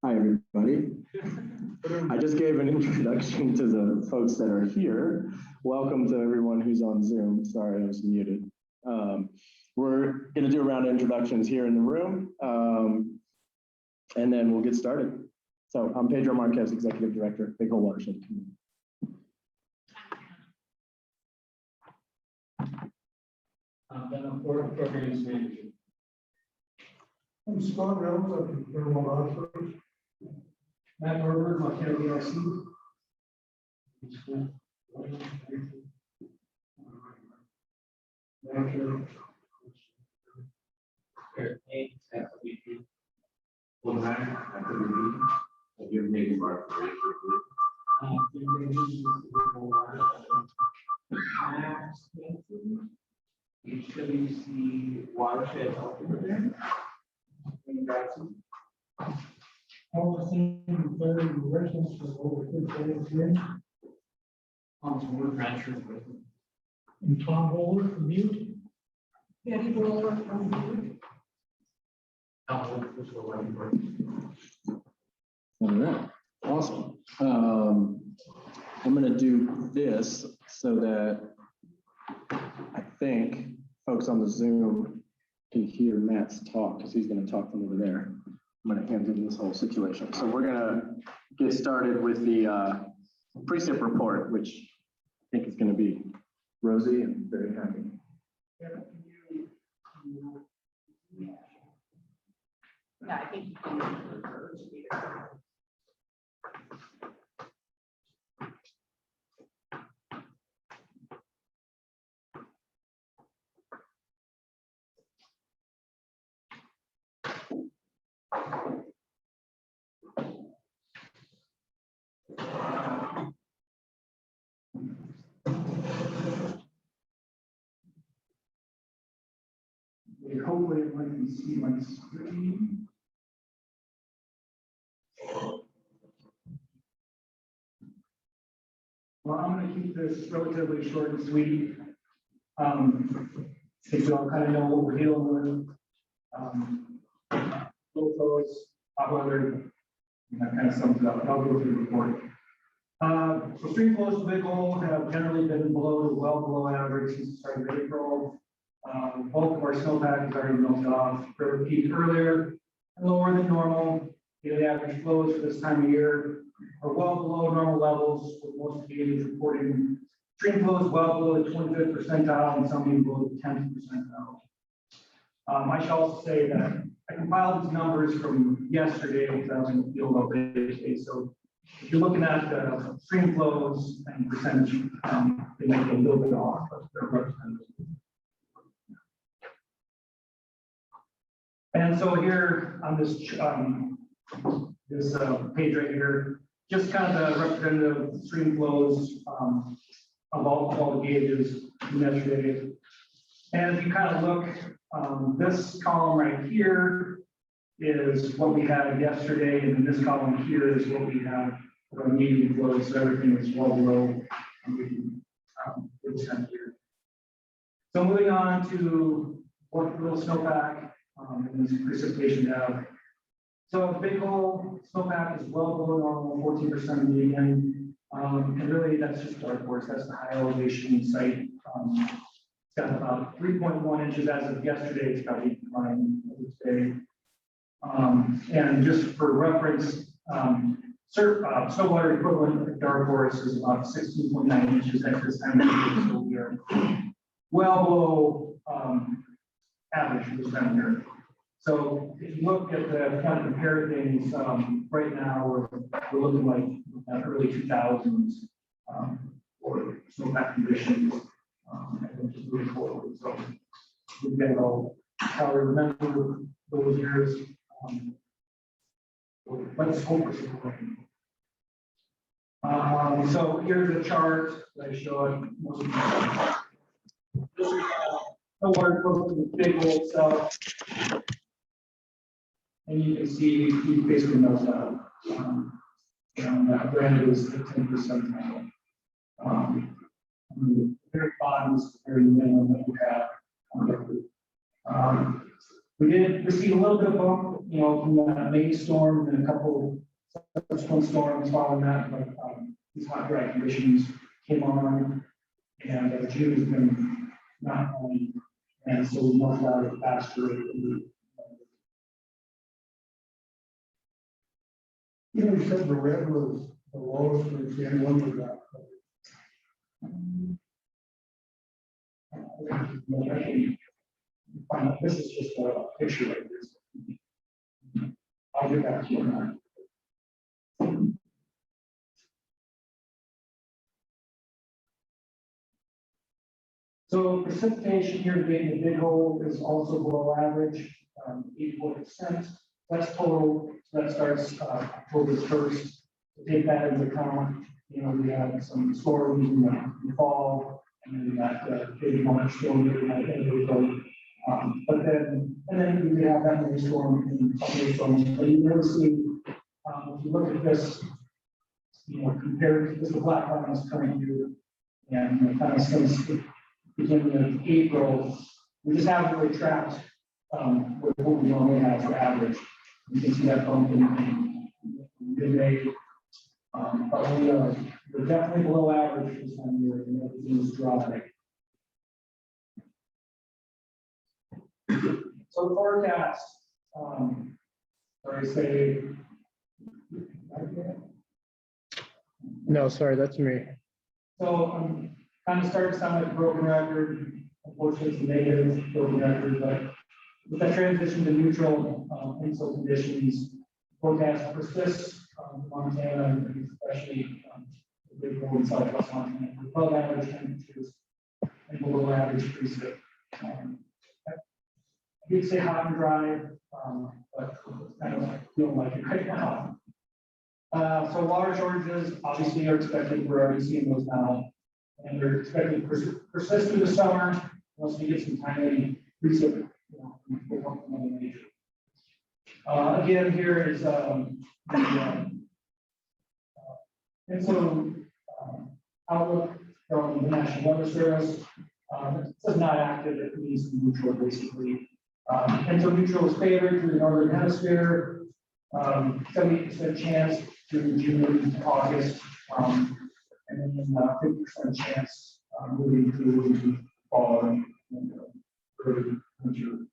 Hi, everybody. I just gave an introduction to the folks that are here. Welcome to everyone who's on Zoom. Sorry, I was muted. We're going to do a round of introductions here in the room, and then we'll get started. So I'm Pedro Marquez, Executive Director, Big Hole Watershed Community. Then I'm Programs Manager. I'm Scott Reynolds, I'm from Watercraft. Matt Herbert, Montana BHWC. BHWC Watershed Program. All the same, very residents for over 30 years. Some work transfers. And Tom Bowler from Butte. Betty Bowler from Beaverheads. All right, awesome. I'm going to do this so that I think folks on the Zoom can hear Matt's talk because he's going to talk from over there. I'm going to hand him this whole situation. So we're going to get started with the Precip Report, which I think is going to be rosy and very happy. Yeah, I think you can refer to Beaverheads. Hopefully everyone can see my screen. Well, I'm going to keep this relatively short and sweet. So you all kind of know what we're dealing with. Low flows, hot weather, and that kind of sums it up. I'll go through the report. So stream flows to Big Hole have generally been well below average since the start of April. Bulk of our snowpack is already melted off. River peaked earlier and lower than normal. Daily average flows for this time of year are well below normal levels, with most gauges reporting stream flows well below the 25th percentile and some even below the 10th percentile. I should also say that I compiled these numbers from yesterday because I was in the field all day today. So if you're looking at the stream flows and percentage, they might be a little bit off, but they're representative. And so here on this page right here, just kind of the representative stream flows of all the gauges from yesterday. And if you kind of look, this column right here is what we had yesterday, and then this column here is what we have for medium flows. So everything is well below this time of year. So moving on to what little snowpack and this precipitation have. So Big Hole snowpack is well below normal, 14% median. And really that's just dark horse. That's the high elevation site. It's got about 3.1 inches as of yesterday. It's got 8 today. And just for reference, snow water equivalent of dark horse is about 16.9 inches at this time of year. So we are well below average for this time of year. So if you look at the kind of compare things, right now we're looking like at early 2000s for snowpack conditions. And just moving forward. So we've got all how we remember those years. Let's hope for some rain. So here's a chart that I showed most of you. This is the water flow to the Big Hole itself. And you can see we basically know that that brand is the 10% now. The very bottom is the very minimum that we have. We did receive a little bit of bump you know, from the May storm and a couple subsequent storms following that, but these hot, dry conditions came on, and June has been not only, and so we must out at a faster rate than we. You know, you said the red was the lowest, and the end one was that. This is just a picture like this. I'll get back to you on that. So precipitation here today in the big hole is also below average, 84%. That's total. So that starts October 1st. To take that into account, you know, we had some storms in the fall, and then that big March storm that we had in April. But then we have that many storm and other storms. But you never see, if you look at this, you know, compared to this black line is current year, and you know, kind of since the beginning of April, we just haven't really tracked with what we normally have for average. You can see that bump in mid-May. But we're definitely below average this time of year, and everything is dry. So the forecast, say. No, sorry, that's me. So kind of starting to sound like a broken record. Unfortunately, it's a negative broken record, but with that transition to neutral infill conditions, forecast persists. Montana, and especially the big cold in southwest Montana, above average temperatures and below average precip. I did say hot and dry, but I don't feel like it right now. So water shortages obviously are expected. We're already seeing those now, and they're expected to persist through the summer once we get some timely precip. Again, here is and so outlook from the National Weather Service. It says not active, it means neutral basically. And so neutral is favored to the northern hemisphere. 70% chance through June to August, and then 50% chance moving through the fall and early winter.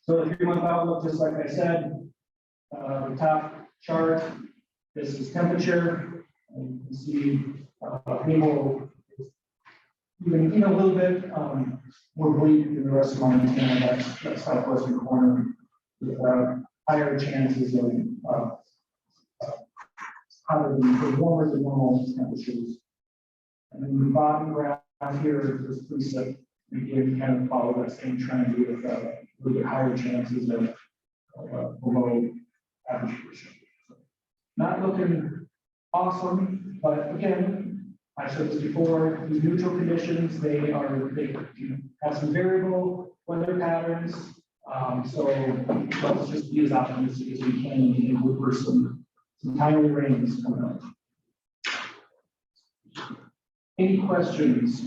So the 3-month outlook, just like I said, the top chart, this is temperature. And you can see people even a little bit more bleak than the rest of Montana. That's southwestern corner with higher chances of hotter than warmer than normal temperatures. And then the bottom graph here is precip. Again, kind of follow that same trend with a little bit higher chances of below average precipitation. Not looking awesome, but again, I said this before, these neutral conditions, they have some variable weather patterns. So let's just be as optimistic as we can and look for some timely rains coming up. Any questions?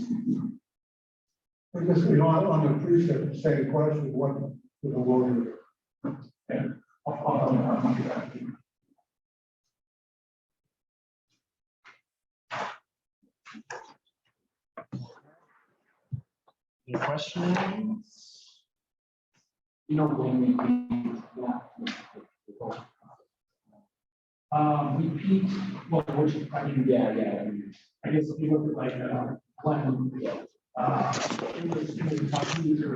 I guess, you know, on the precip, same question, what for the water? Yeah. I'll do that. Any questions? You don't blame me. We peaked, well, which, I mean, yeah. I guess if you look at like, platinum, it was top user.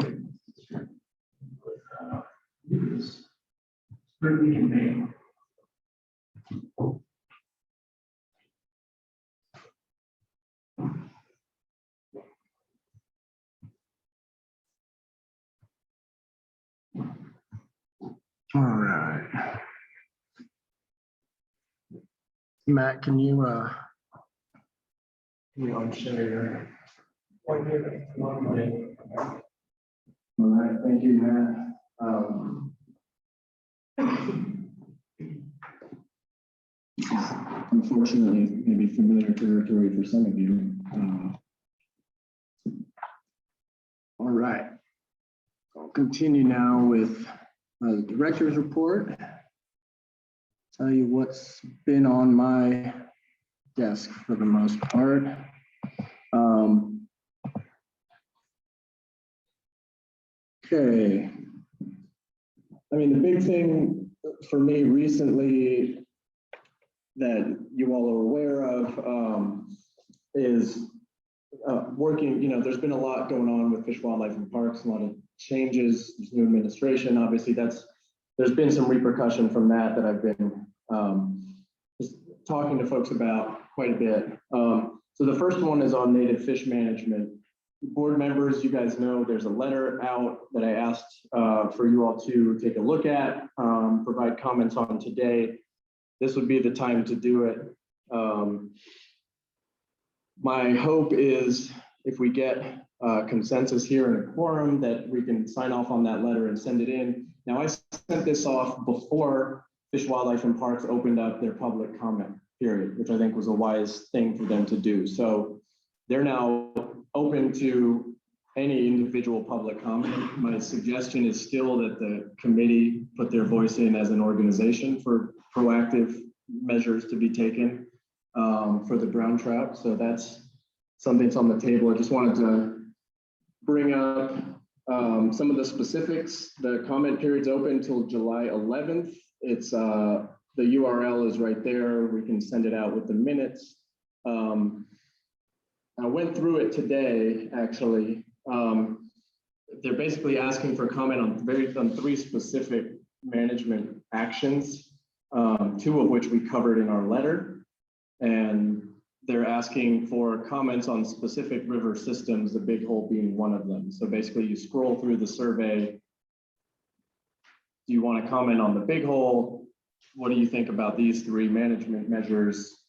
It was pretty in May. All right. Matt, can you unshare your All right, thank you, Matt. Unfortunately, maybe familiar territory for some of you. All right, I'll continue now with the director's report. Tell you what's been on my desk for the most part. Okay. I mean, the big thing for me recently that you all are aware of is working, there's been a lot going on with Fish, Wildlife, and Parks, a lot of changes, there's new administration. Obviously, there's been some repercussion from that I've been just talking to folks about quite a bit. So the first one is on native fish management. Board members, you guys know there's a letter out that I asked for you all to take a look at, provide comments on today. This would be the time to do it. My hope is if we get consensus here in a quorum that we can sign off on that letter and send it in. Now I sent this off before Fish, Wildlife, and Parks opened up their public comment period, which I think was a wise thing for them to do. So they're now open to any individual public comment. My suggestion is still that the committee put their voice in as an organization for proactive measures to be taken for the brown trout. So that's something that's on the table. I just wanted to bring up some of the specifics. The comment period's open till July 11th. It's the URL is right there. We can send it out with the minutes. I went through it today, actually. They're basically asking for comment on three specific management actions, two of which we covered in our letter. And they're asking for comments on specific river systems, the Big Hole being one of them. So basically you scroll through the survey. Do you want to comment on the Big Hole? What do you think about these three management measures?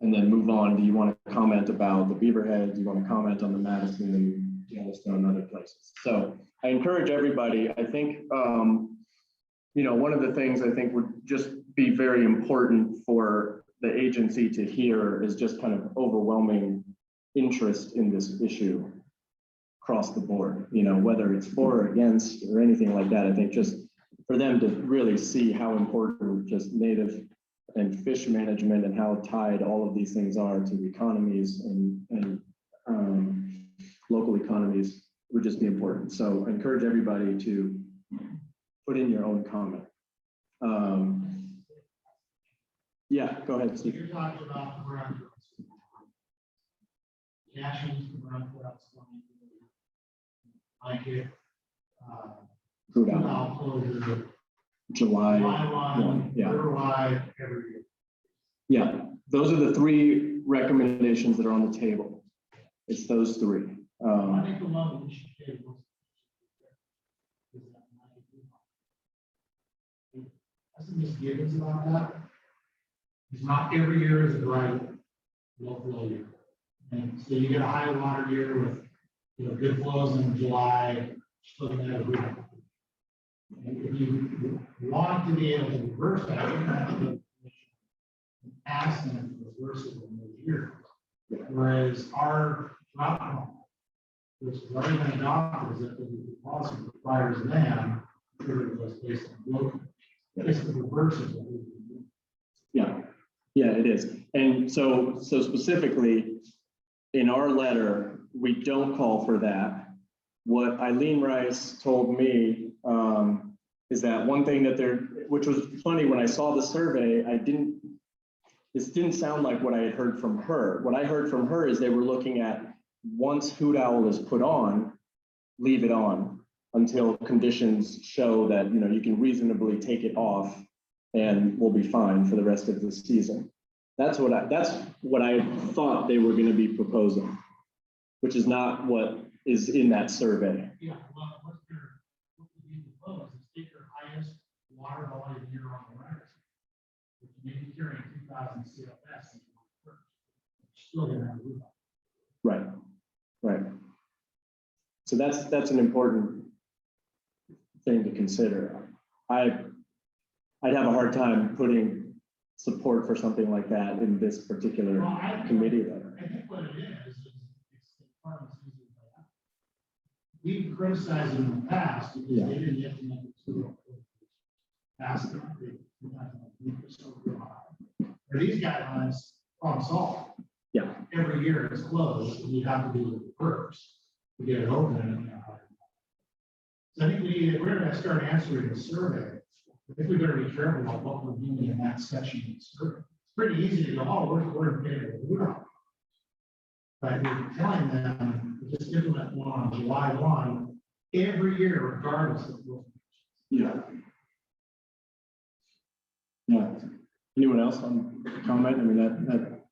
And then move on. Do you want to comment about the Beaverheads? Do you want to comment on the Madison and Yellowstone and other places? So I encourage everybody. I think, one of the things I think would just be very important for the agency to hear is just kind of overwhelming interest in this issue across the board, whether it's for or against or anything like that. I think just for them to really see how important just native and fish management and how tied all of these things are to economies and local economies would just be important. So I encourage everybody to put in your own comment. Yeah, go ahead, Steve. You're talking about the brown trout. The actions for brown trout, like it, Food out. closure, July 1, yeah. July, every year. Yeah, those are the three recommendations that are on the table. It's those three. I think the one that we should take was. That's some misgivings about that. It's not every year is a dry, low flow year. And so you get a high water year with, good flows in July, still gonna have a rebound. And if you want to be able to reverse that, you have to ask them to reverse it in those years. Whereas our drought model, which is already been adopted, is that the policy requires them to was based on local. It's the reverse of what we do. Yeah, it is. And so specifically in our letter, we don't call for that. What Eileen Rice told me is that one thing that which was funny when I saw the survey, this didn't sound like what I had heard from her. What I heard from her is they were looking at once hoot owl is put on, leave it on until conditions show that, you can reasonably take it off and we'll be fine for the rest of the season. That's what I thought they were going to be proposing, which is not what is in that survey. Yeah, well, what you propose is take your highest water volume year on the record. If you may be carrying 2,000 CFS, you're still going to have a rebound. Right. So that's an important thing to consider. I'd have a hard time putting support for something like that in this particular committee letter. I think what it is it's the farmers using that. we've criticized them in the past because Yeah. they didn't get to make it to past the. Or these guidelines, problem solved. Yeah. Every year it's closed, and you have to do it first to get it open. And, so I think if we're gonna start answering the survey, I think we better be careful about what we're doing in that section of the survey. It's pretty easy to go, oh, we're in favor of it. We're not. But we're telling them to just implement one on July 1 every year, regardless of what. Yeah. Yeah. Anyone else on comment? I mean, that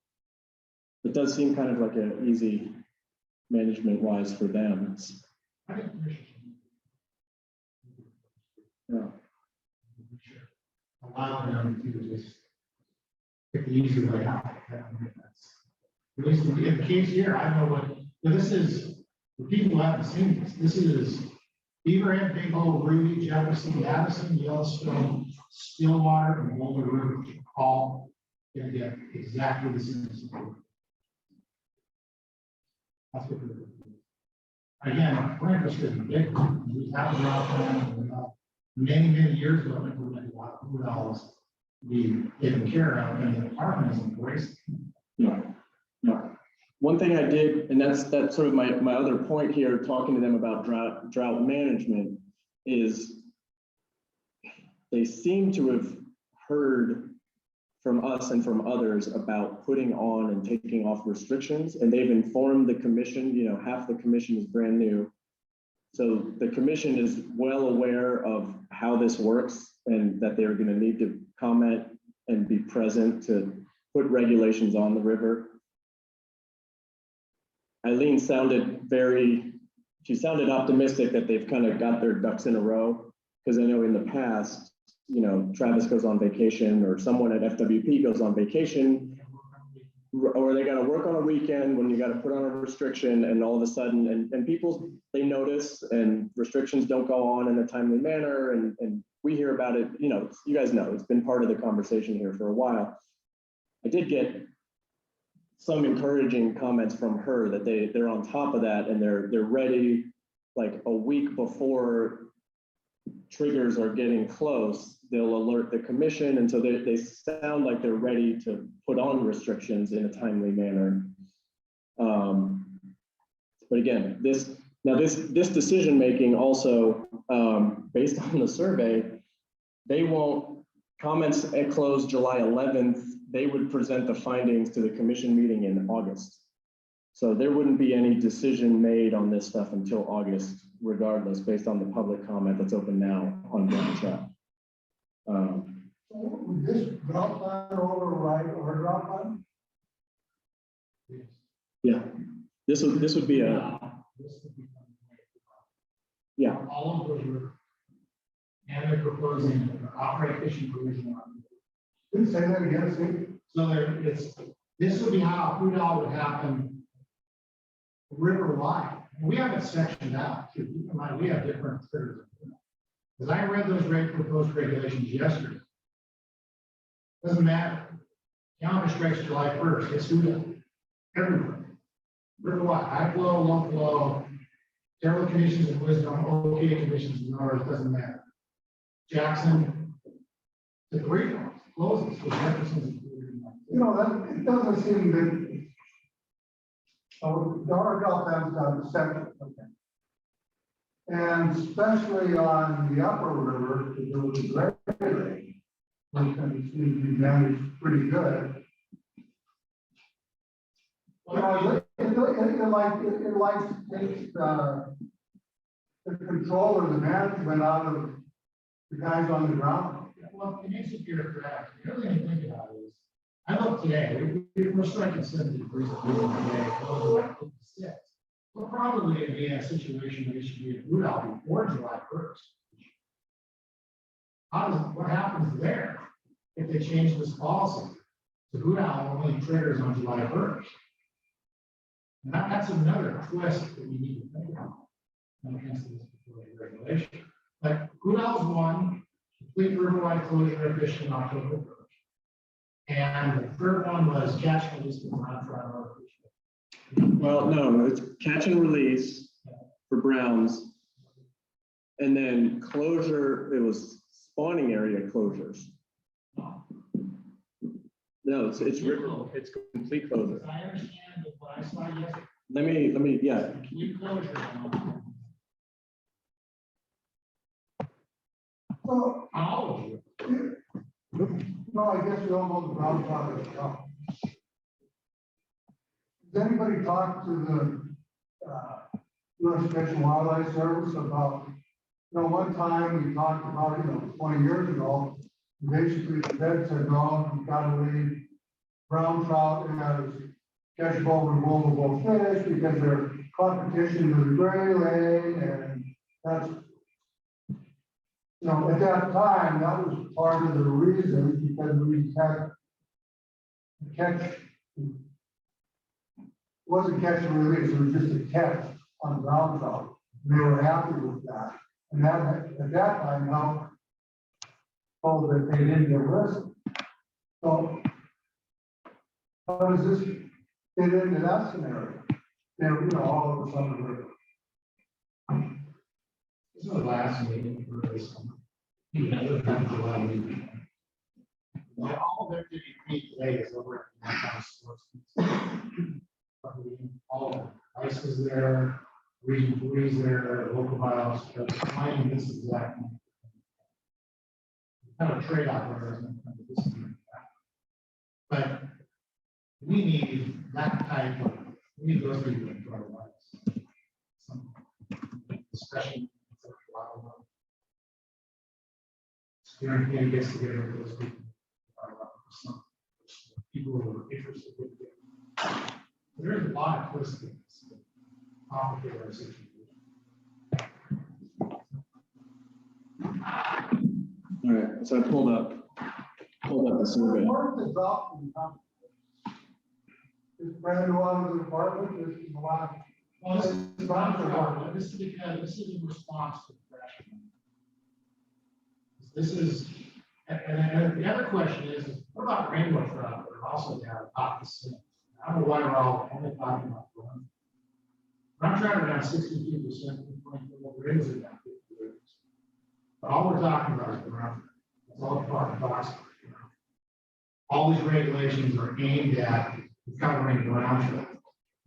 it does seem kind of like an easy management wise for them. It's, I think we should. yeah. Allowing them to just pick the easy way out. At least in the case here, I know what, but this is, the people who haven't seen this, this is Beaverhead, Big Hole, Ruby, Jefferson, Addison, Yellowstone, Stillwater, and Boulder River, all gonna get exactly the same support. That's what we're doing. Again, we're interested in big, we have a drought plan, many years ago, implemented a lot of food dollars be taken care of, and the department is embracing. Yeah. Yeah. One thing I did, and that's sort of my other point here, talking to them about drought management, is they seem to have heard from us and from others about putting on and taking off restrictions, and they've informed the commission. You know, half the commission is brand new. So the commission is well aware of how this works and that they're going to need to comment and be present to put regulations on the river. Eileen sounded she sounded optimistic that they've kind of got their ducks in a row, because I know in the past, you know, Travis goes on vacation or someone at FWP goes on vacation, or they got to work on a weekend when you got to put on a restriction, and all of a sudden, and people, they notice, and restrictions don't go on in a timely manner, and we hear about it. You know, you guys know, it's been part of the conversation here for a while. I did get some encouraging comments from her that they're on top of that, and they're ready, like a week before triggers are getting close, they'll alert the commission, and so they sound like they're ready to put on restrictions in a timely manner. But again, this decision making also, based on the survey, they won't, comments at close July 11th, they would present the findings to the commission meeting in August. So there wouldn't be any decision made on this stuff until August, regardless, based on the public comment that's open now on Ground Chat. Would this drought plan override our drought plan? Yeah, this would be a, yeah. All of those are, and they're proposing an outright fishing provision. Can you say that again, Steve? So this would be how a food all would happen river wide. We have it sectioned out. Keep in mind, we have different critters. Because I read those proposed regulations yesterday. Doesn't matter. Calendar strikes July 1st. It's food everywhere. River wide, high flow, low flow, terrible conditions in Wisdom, okay conditions in North, doesn't matter. Jackson, the three closes, so Jefferson's included in that. You know, that, it doesn't seem that. So the hard drought plan's got the section, okay. And especially on the upper river, to do with the Great Lake, which seems to be managed pretty good. It likes to take the control or the management out of the guys on the ground. Well, in answer to your correct, the other thing to think about is, I look today, we're striking 70 degrees of freedom today, close to like 56. We're probably going to be in a situation where we should be at root out before July 1st. What happens there if they change this policy? The root out only triggers on July 1st. And that's another twist that we need to think about when it comes to this regulation. Like root out is one, complete riverwide closure of fish in October 1st. And the third one was catch and release of non-trial. Well, no, it's catch and release for browns And then closure, it was spawning area closures. No, it's river, it's complete closure. I understand that what I saw yesterday, Let me, yeah, complete closure. Well, All of it. no, I guess we all know the ground trout is tough. Does anybody talk to the, U.S. Fish and Wildlife Service about, one time we talked about, 20 years ago, basically the vet said, no, you gotta leave brown trout as catchable, removable fish because they're competition with the gray leg, and that's, at that time, that was part of the reason, because we had catch, wasn't catch and release, it was just a catch on brown trout. They were happy with that. And that, at that time, now, told that they didn't get risk. So, how does this fit into that scenario? They're, all of a sudden, This is the last meeting for this summer. You never come to one meeting. And all of their meet today is over at the town sports. All of it. Ice is there, region three's there, local miles, finding this exact. Kind of trade-off where there's no kind of this meeting. But we need that type of, we need those people in our lives. Some discussion. Guarantee gets together with those people. Some people who are interested in it. There's a lot of twists in this. Complicated our situation. all right, so I pulled up the survey. Where's the drop in the This brand new out of the department, this is the last. Well, this is not for this is because this is in response to the freshman. This is, and the other question is what about rainbow trout that are also down top the same? I don't know why we're all only talking about one. I'm trying to down 62%, what we're is down 50%. But all we're talking about is the ground. That's all the part talks about. All these regulations are aimed at covering ground trout.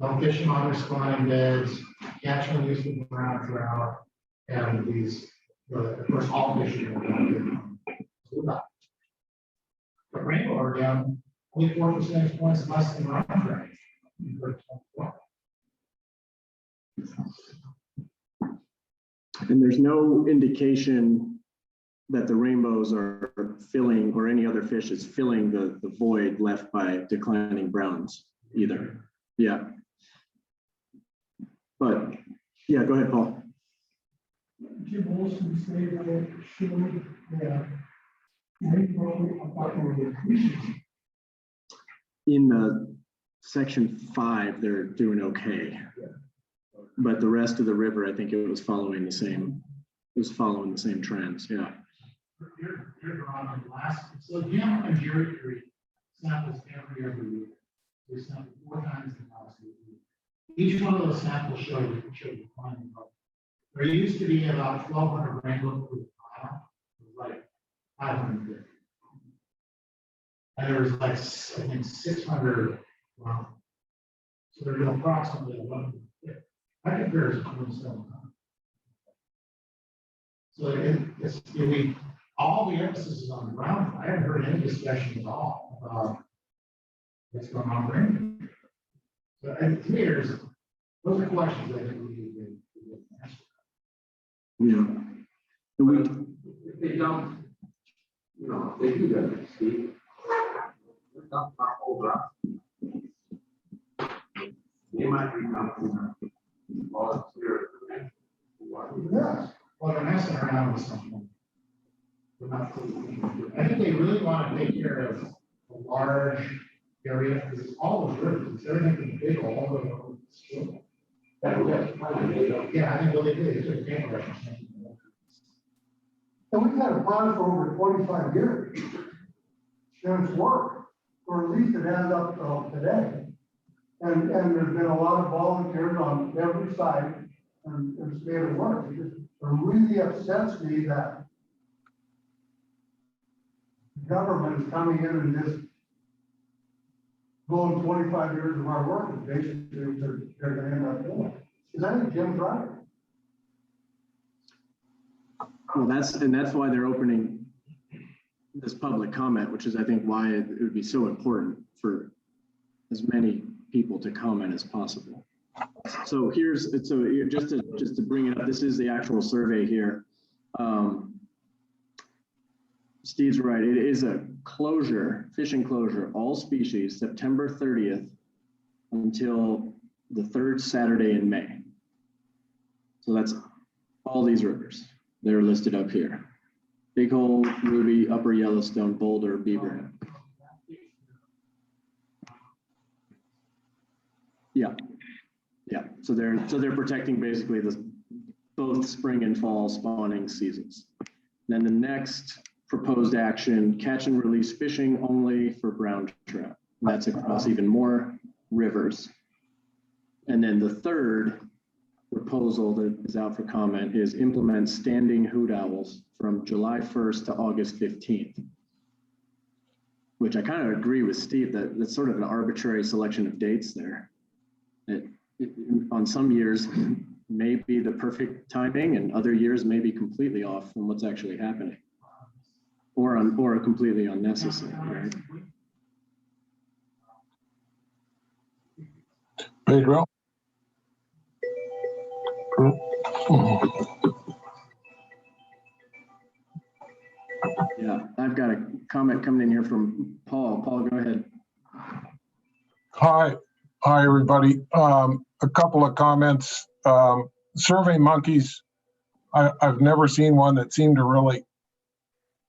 No fishing on their spawning beds, catching and using ground trout, and these, of course, all fishing are down. But rainbow are down only 4 percentage points less than ground trout. And there's no indication that the rainbows are filling, or any other fish is filling the void left by declining browns either. Yeah. But yeah, go ahead, Paul. Jim Olson said that showed that rainbow apartment increases. In the section 5, they're doing okay. But the rest of the river, I think it was following the same trends. Yeah. You're on the last, so Jim and Jerry Creek samples every year. We sample 4 times in the last week. Each one of those samples show declining growth. There used to be about 1,200 rainbow per mile. It was like 550. And there was like, I think, 600. Wow. So there's approximately 1. That compares to 27. So all the emphasis is on the ground. I haven't heard any discussion at all about what's going on there. So, and to me, those are questions I think we need to answer. Yeah. If they don't, if they do that, Steve, we're talking about over. They might be coming volunteer. Yes. Well, they're messing around with something. I think they really want to take care of a large area, because it's all those rivers, it's everything from big all the way over to the school. Yeah, I think what they did, they took a paintbrush and changed it. And we've had a plan for over 45 years. And it's worked, or at least it has up to today. And there's been a lot of volunteers on every side, and it's made it work. The really upsets me that government is coming in and just blowing 25 years of our work, and basically they're gonna end up doing. Is that Jim's right? Well, that's why they're opening this public comment, which is, I think, why it would be so important for as many people to comment as possible. So just to bring it up, this is the actual survey here. Steve's right. It is a closure, fishing closure, all species, September 30th until the 3rd Saturday in May. So that's all these rivers. They're listed up here. Big Hole, Ruby, Upper Yellowstone, Boulder, Beaverhead. Yeah. So they're protecting basically both spring and fall spawning seasons. Then the next proposed action, catch and release fishing only for brown trout. And that's across even more rivers. And then the third proposal that is out for comment is implement standing hoot owls from July 1st to August 15th. Which I kind of agree with Steve that that's sort of an arbitrary selection of dates there. On some years may be the perfect timing, and other years may be completely off from what's actually happening, or completely unnecessary, right? Pedro? Yeah, I've got a comment coming in here from Paul. Paul, go ahead. Hi, everybody. A couple of comments. Survey monkeys, I've never seen one that seemed to really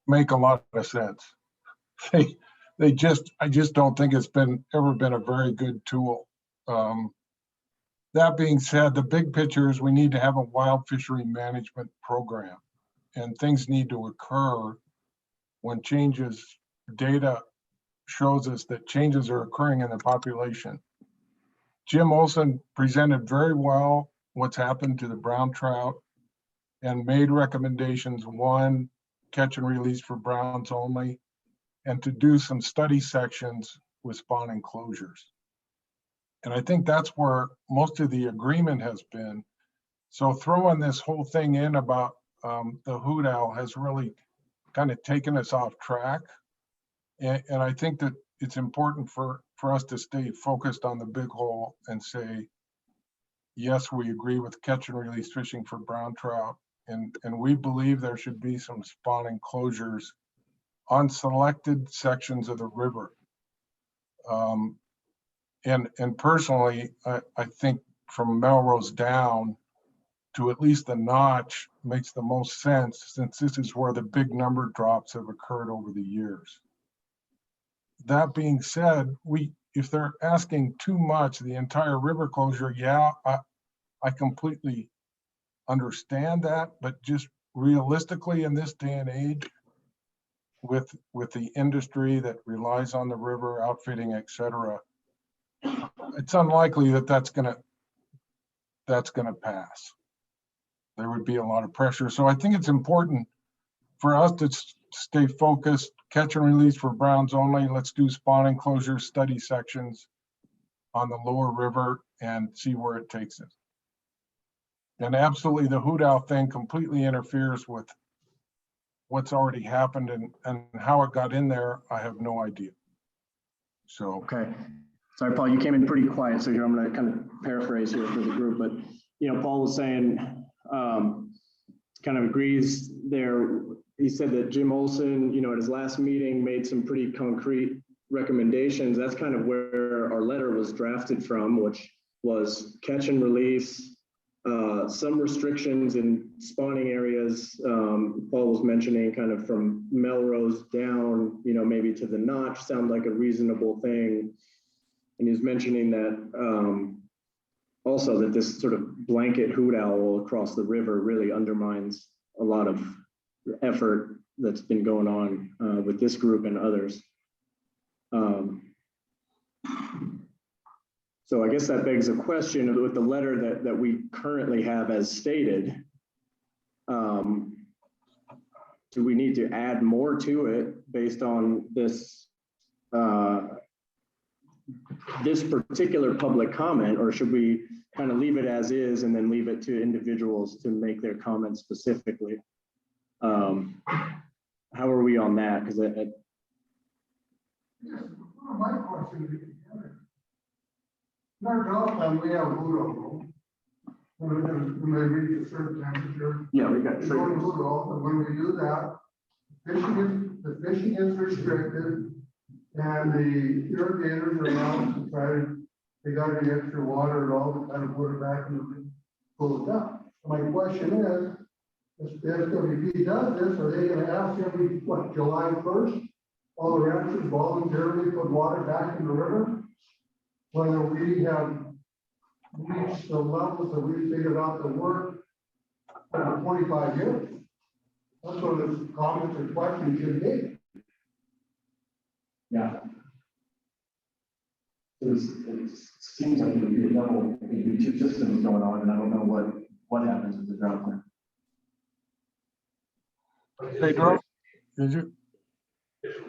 make a lot of sense. I just don't think it's ever been a very good tool. That being said, the big picture is we need to have a wild fishery management program, and things need to occur when data shows us that changes are occurring in the population. Jim Olson presented very well what's happened to the brown trout and made recommendations: one, catch and release for browns only, and to do some study sections with spawning closures. And I think that's where most of the agreement has been. So throwing this whole thing in about the hoot owl has really kind of taken us off track. And I think that it's important for us to stay focused on the big hole and say, yes, we agree with catch and release fishing for brown trout. And we believe there should be some spawning closures on selected sections of the river. And personally, I think from Melrose down to at least the Notch makes the most sense, since this is where the big number drops have occurred over the years. That being said, if they're asking too much, the entire river closure, yeah, I completely understand that, but just realistically in this day and age, with the industry that relies on the river, outfitting, et cetera, it's unlikely that that's gonna pass. There would be a lot of pressure. So I think it's important for us to stay focused, catch and release for browns only. Let's do spawning closure study sections on the lower river and see where it takes us. And absolutely, the hoot owl thing completely interferes with what's already happened, and how it got in there, I have no idea. So. Okay. Sorry, Paul, you came in pretty quiet, so here I'm going to kind of paraphrase here for the group, but Paul was saying, kind of agrees there. He said that Jim Olson, at his last meeting made some pretty concrete recommendations. That's kind of where our letter was drafted from, which was catch and release, some restrictions in spawning areas. Paul was mentioning kind of from Melrose down, maybe to the Notch, sound like a reasonable thing. And he was mentioning that also that this sort of blanket hoot owl across the river really undermines a lot of effort that's been going on with this group and others. So I guess that begs a question with the letter that we currently have as stated. do we need to add more to it based on this, this particular public comment, or should we kind of leave it as is and then leave it to individuals to make their comments specifically? How are we on that? Because My question, in our drought time, we have food room. When they reach a certain temperature, yeah, we got we go to triggers. food room, and when we do that, the fishing is restricted, and the irrigators are out to try to, they got any extra water and all, to kind of put it back in the, pull it down. My question is, if SWP does this, are they gonna ask every, what, July 1st? All the ranchers voluntarily put water back in the river? Whether we have reached the levels that we figured out to work over 25 years? That's what this comment or question should be. Yeah. It seems like it would be a double, it could be two systems going on, and I don't know what happens with the drought plan. Pedro, did you? It's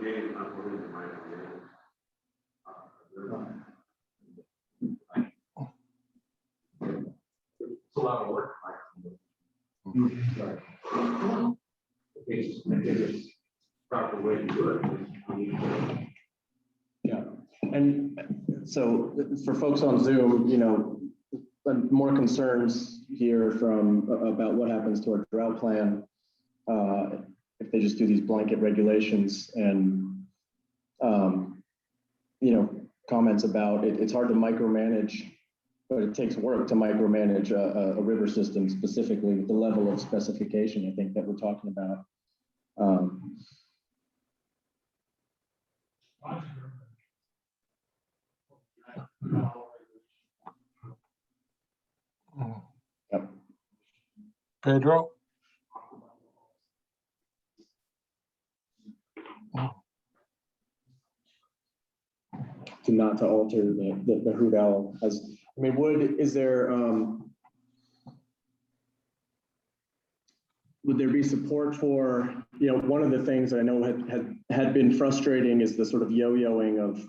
a lot of work. It's proper way to do it. Yeah, and so for folks on Zoom, you know, more concerns here from about what happens to our drought plan if they just do these blanket regulations, and you know, comments about it's hard to micromanage, but it takes work to micromanage a river system specifically with the level of specification I think that we're talking about. Yep. Pedro? To not to alter the hoot owl as, I mean, is there, would there be support for, you know, one of the things I know had been frustrating is the sort of yo-yoing of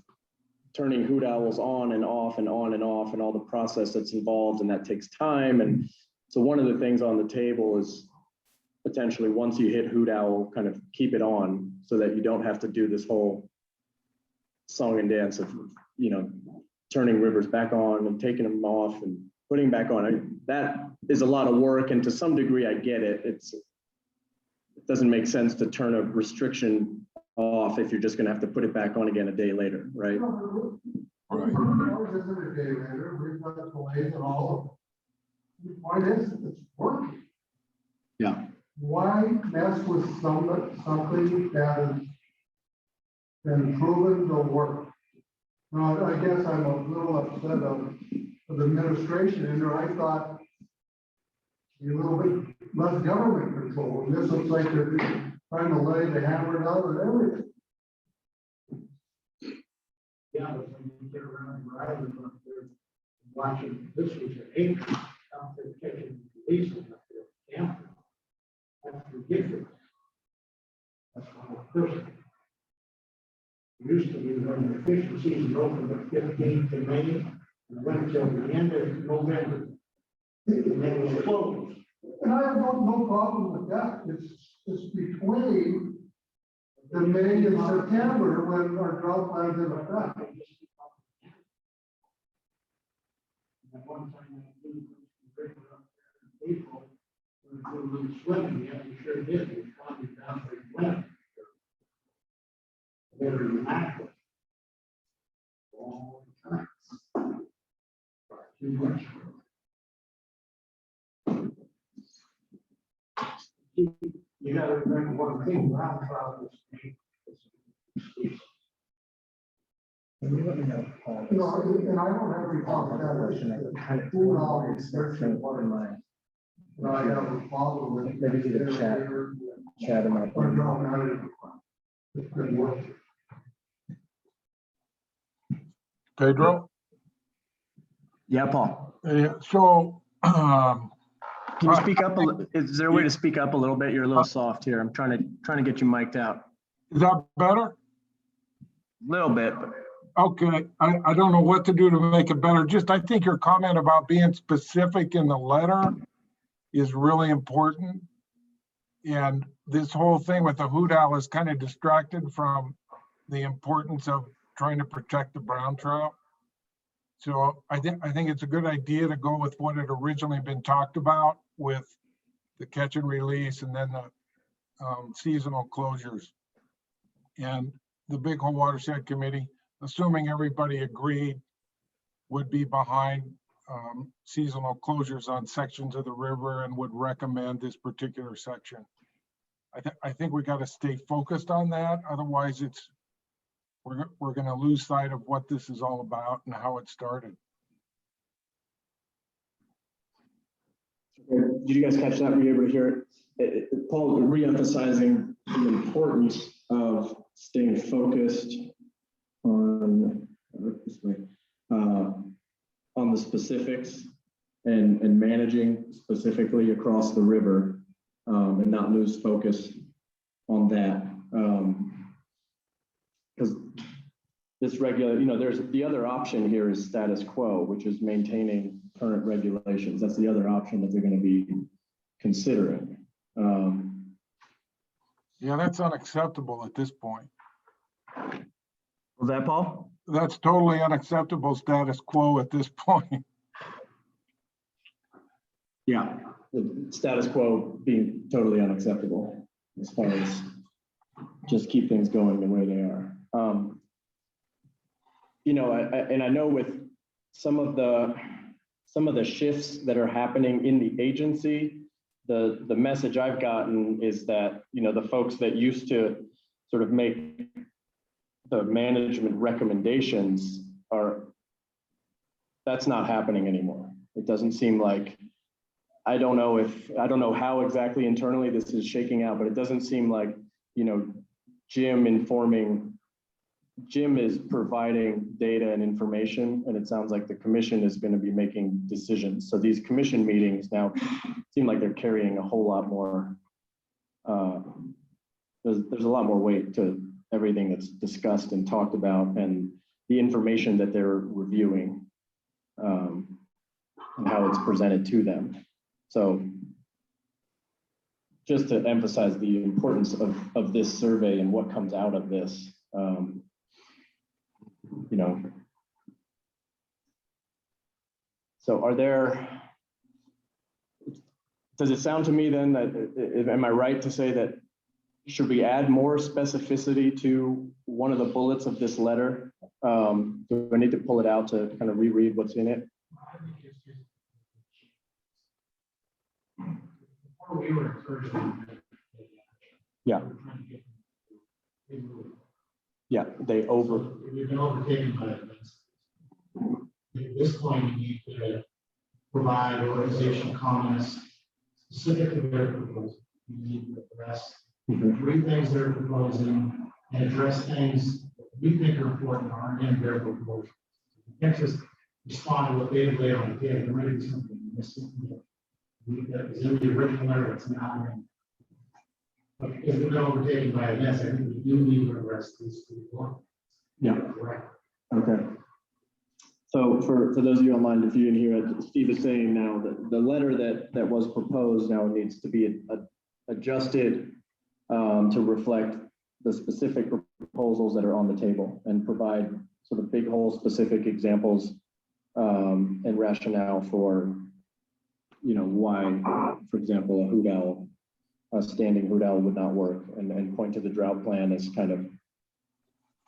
turning hoot owls on and off and on and off and all the process that's involved, and that takes time. And so one of the things on the table is potentially once you hit hoot owl, kind of keep it on so that you don't have to do this whole song and dance of, you know, turning rivers back on and taking them off and putting back on. That is a lot of work, and to some degree I get it. It doesn't make sense to turn a restriction off if you're just gonna have to put it back on again a day later, right? Right. Ours isn't a day later, we've got the ways and all. The point is, it's working. Yeah. Why mess with something that has been proven to work? Now, I guess I'm a little upset of the administration in there. I thought a little bit less government control, and this looks like they're trying to lay the hammer down on everything. Yeah, but when you get around the island up there, watching, this was an acre out there catching police up there, camping. That's ridiculous. That's the whole person. Used to be when the fishing season opened at 15th of May, and went until the end of November. And then it was closed. And I have no problem with that. It's between the May and September when our drought plan is in effect. And one time I did up there in April, when it was a little swimming, yeah, we sure did, we found it down there in winter. Better than that. All the time. Too much. You gotta remember one thing, ground trout is. You know, and I don't have any problem with that. Food all inspection, part of my. But I have a problem with. Maybe do the chat them up. Or no, not it. It's good work. Pedro? Yeah, Paul. So, Can you speak up? Is there a way to speak up a little bit? You're a little soft here. I'm trying to get you mic'd out. Is that better? A little bit, but Okay, I don't know what to do to make it better. Just, I think your comment about being specific in the letter is really important. And this whole thing with the hoot owl is kind of distracted from the importance of trying to protect the brown trout. So I think it's a good idea to go with what had originally been talked about with the catch and release and then the seasonal closures. And the Big Hole Watershed Committee, assuming everybody agreed, would be behind seasonal closures on sections of the river and would recommend this particular section. I think we got to stay focused on that. Otherwise, we're going to lose sight of what this is all about and how it started. did you guys catch that? Were you able to hear it? Paul re-emphasizing the importance of staying focused on on the specifics and managing specifically across the river, and not lose focus on that. Because this there's the other option here is status quo, which is maintaining current regulations. That's the other option that they're going to be considering. Yeah, that's unacceptable at this point. Was that Paul? That's totally unacceptable status quo at this point. Yeah, the status quo being totally unacceptable as far as just keep things going the way they are. I know with some of the shifts that are happening in the agency, the message I've gotten is that, the folks that used to sort of make the management recommendations that's not happening anymore. It doesn't seem like, I don't know how exactly internally this is shaking out, but it doesn't seem like, Jim is providing data and information, and it sounds like the commission is going to be making decisions. So these commission meetings now seem like they're carrying a whole lot more, there's a lot more weight to everything that's discussed and talked about and the information that they're reviewing, and how it's presented to them. So just to emphasize the importance of this survey and what comes out of this, so does it sound to me then that, am I right to say that, should we add more specificity to one of the bullets of this letter? Do I need to pull it out to kind of reread what's in it? We were encouraging. Yeah. Yeah, We've been overtaken by events. At this point, you need to provide organizational comments specific to their proposal. You need to address three things they're proposing and address things that we think are important aren't in their proposal. You can't just respond to what they've laid on the table. There might be something missing that is in the original letter that's not in. But if we've been overtaken by events, I think we do need to address these three points. Yeah. Correct. Okay. So for those of you online, if you didn't hear it, Steve is saying now that the letter that was proposed now needs to be adjusted to reflect the specific proposals that are on the table and provide sort of big hole specific examples and rationale for, why, for example, a standing hoot owl would not work, and point to the drought plan as kind of,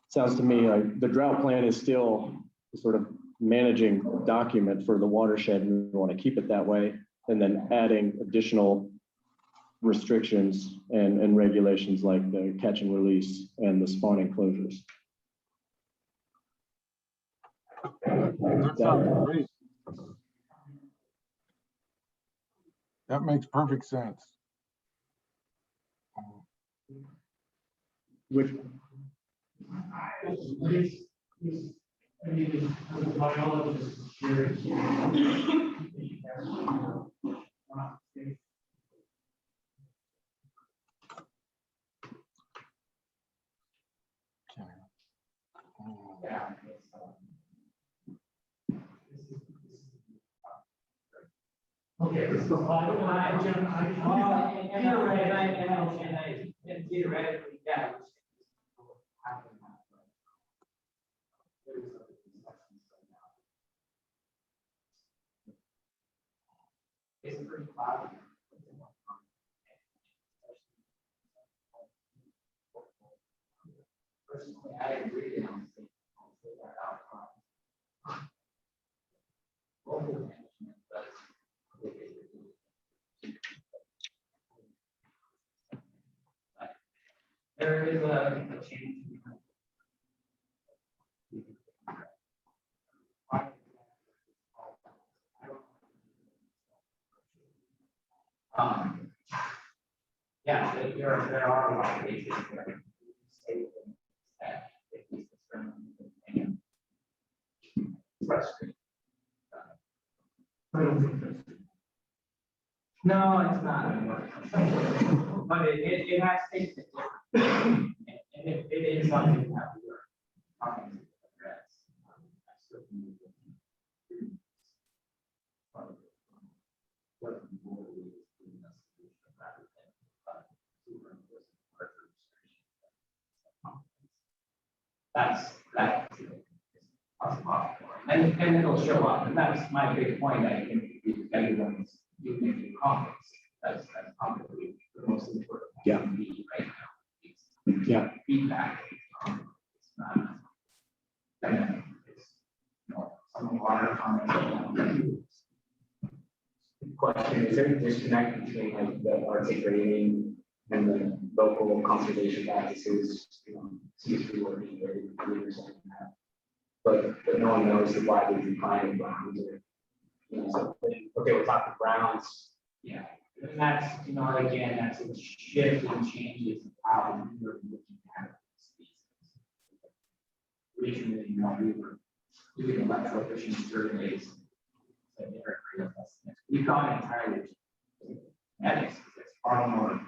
sounds to me like the drought plan is still sort of managing document for the watershed, and we want to keep it that way, and then adding additional restrictions and regulations like the catch and release and the spawning closures. That sounds great. That makes perfect sense. Which, I mean, my knowledge is curious. Yeah. Okay, so theoretically, yeah. It's pretty cloudy. Personally, I agree. And I'll say that out front. Local management does. There is a change. Yeah, there are a lot of cases where state that if these experiments and frustrating. No, it's not. But it has things that different. And it is something that we are talking to address. I certainly would. What the board is doing us rather than super that's possible. And it'll show up. And that's my big point. I think everyone's doing comments. That's probably the most important. Yeah. Right now. Yeah. Feedback. It's not. It's, some of our comments. Question, is there a disconnect between like the articulating and the local conservation practices, C3 working with something like that? But no one knows why they define grounds or, so, okay, we're talking grounds. Yeah, and that's, again, that's a shift and changes of how we're looking at species. Originally, we were doing electro-fishing surveys. We've gone entirely genetics, because it's far more,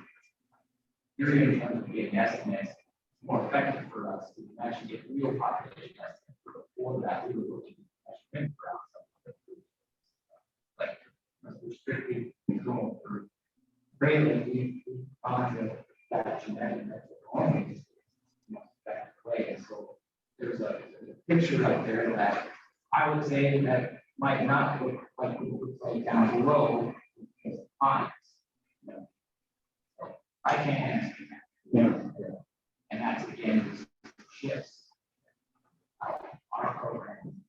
you're going to be an estimate, more effective for us. We can actually get real population estimates. Before that, we were looking at actually like we're strictly going through. Really, we've gone to that genetic method that way. So there's a picture out there that I would say that might not look like we would play down the road because of pines. I can't answer that. Yeah. And that's again just shifts our program.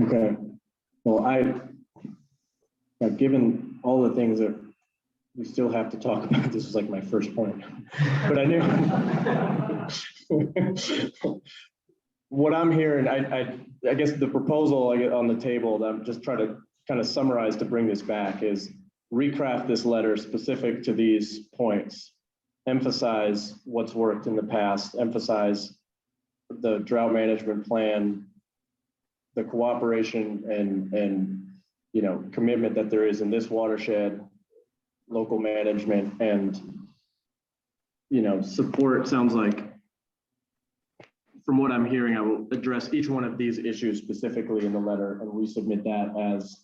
Okay. Well, given all the things that we still have to talk about, this is like my first point, but I knew what I'm hearing, I guess the proposal I get on the table that I'm just trying to kind of summarize to bring this back is recraft this letter specific to these points, emphasize what's worked in the past, emphasize the drought management plan, the cooperation and commitment that there is in this watershed, local management, and support. Sounds like, from what I'm hearing, I will address each one of these issues specifically in the letter and resubmit that as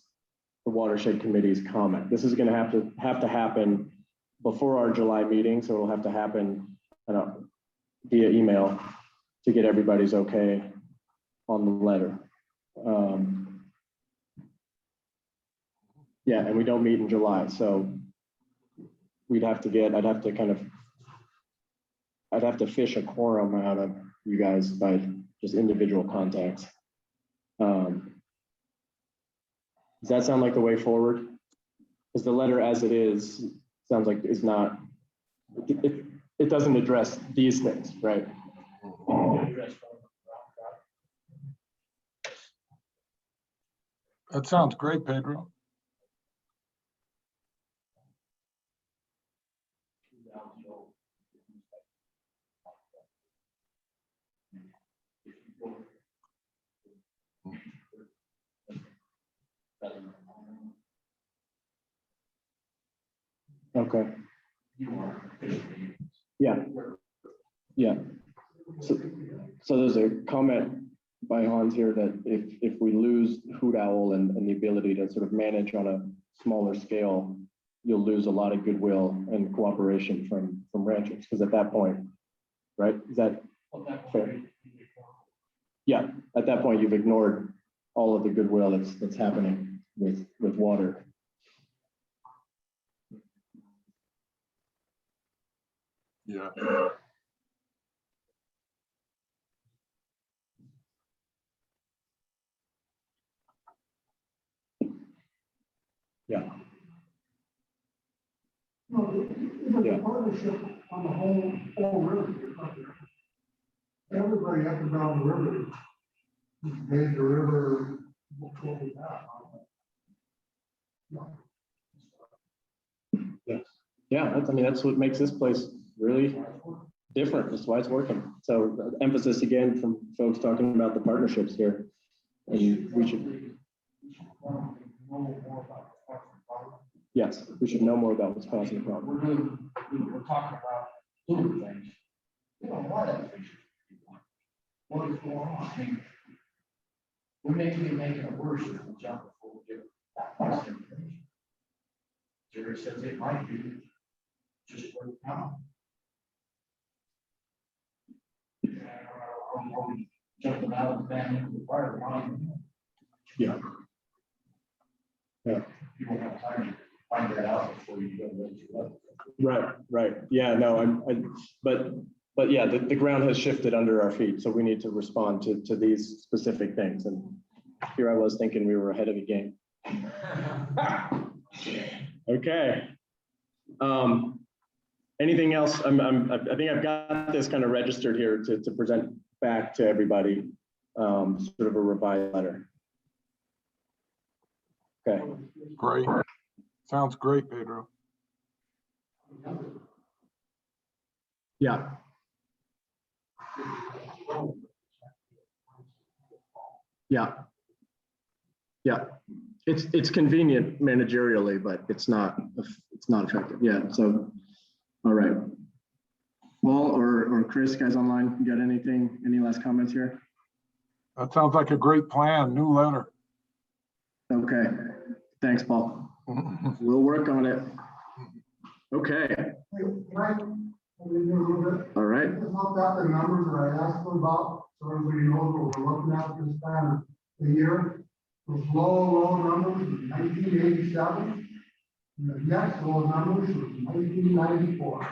the watershed committee's comment. This is going to have to happen before our July meeting, so it'll have to happen via email to get everybody's okay on the letter. Yeah, and we don't meet in July, so I'd have to fish a quorum out of you guys by just individual contacts. Does that sound like the way forward? Because the letter as it is, sounds like it's not, it doesn't address these things, right? That sounds great, Pedro. Okay. Yeah. Yeah. So there's a comment by Hans here that if we lose hoot owl and the ability to sort of manage on a smaller scale, you'll lose a lot of goodwill and cooperation from ranchers, because at that point, right? Is that fair? Yeah, at that point, you've ignored all of the goodwill that's happening with water. Yeah. Yeah. No, it's a partnership on the whole river. Everybody up and down the river made the river look what we have. Yeah, that's what makes this place really different. That's why it's working. So emphasis again from folks talking about the partnerships here. And we should, yes, we should know more about what's causing the problem. We're talking about little things. We don't want that fish. What is going on? I mean, we may be making it worse if we jump before we get that much information. Jerry says it might be just for now. Jumping out of the van into the fire line. Yeah. Yeah. You won't have time to find that out before you go way too low. Right. Yeah, no, but yeah, the ground has shifted under our feet, so we need to respond to these specific things. And here I was thinking we were ahead of the game. Okay. Anything else? I think I've got this kind of registered here to present back to everybody, sort of a revised letter. Okay. Great. Sounds great, Pedro. Yeah. Yeah. It's convenient managerially, but it's not effective. Yeah. So, all right. Paul or Chris, guys online, you got anything? Any last comments here? That sounds like a great plan. New letter. Okay. Thanks, Paul. We'll work on it. Okay. All right. I just looked at the numbers that I asked them about, so everybody knows what we're looking at this time of the year. Those low numbers was 1987. And the next low numbers was 1994.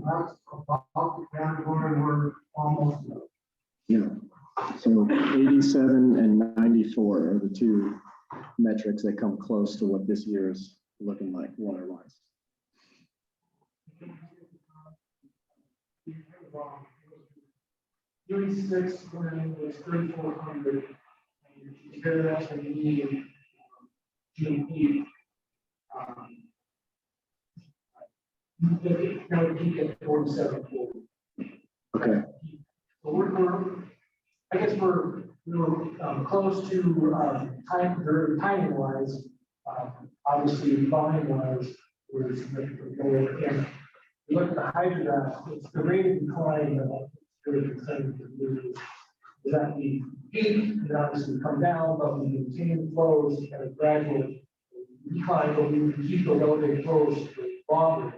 That's about the category we're almost in. Yeah. So 87 and 94 are the two metrics that come close to what this year is looking like water-wise. 36 when it was 3,400. And if you compare that to the median GMP, that would peak at 4740. Okay. So I guess we're close to timing wise. Obviously, volume wise, we're significantly lower. And you look at the hydrographs, it's the rate of decline that really concerning is that we peak and obviously come down, but we maintain flows at a gradual decline, but we keep the elevated flows longer.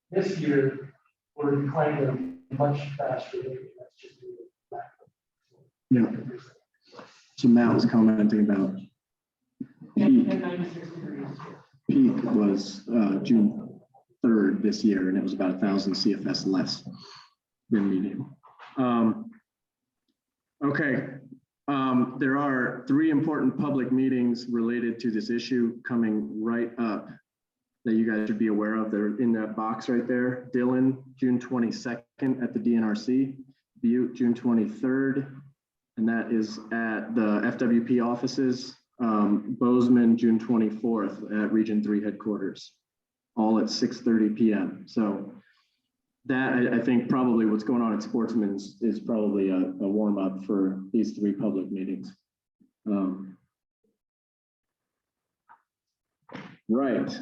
This year, we're declining at a much faster rate. That's just due to lack of. Yeah. So Matt was commenting about And 96 degrees. peak was June 3rd this year, and it was about 1,000 CFS less than median. Okay. There are 3 important public meetings related to this issue coming right up that you guys should be aware of. They're in that box right there. Dillon, June 22nd at the DNRC, Butte, June 23rd, and that is at the FWP offices. Bozeman, June 24th at Region 3 headquarters, all at 6:30 p.m. So that, I think probably what's going on at Sportsman's is probably a warm up for these 3 public meetings. Right.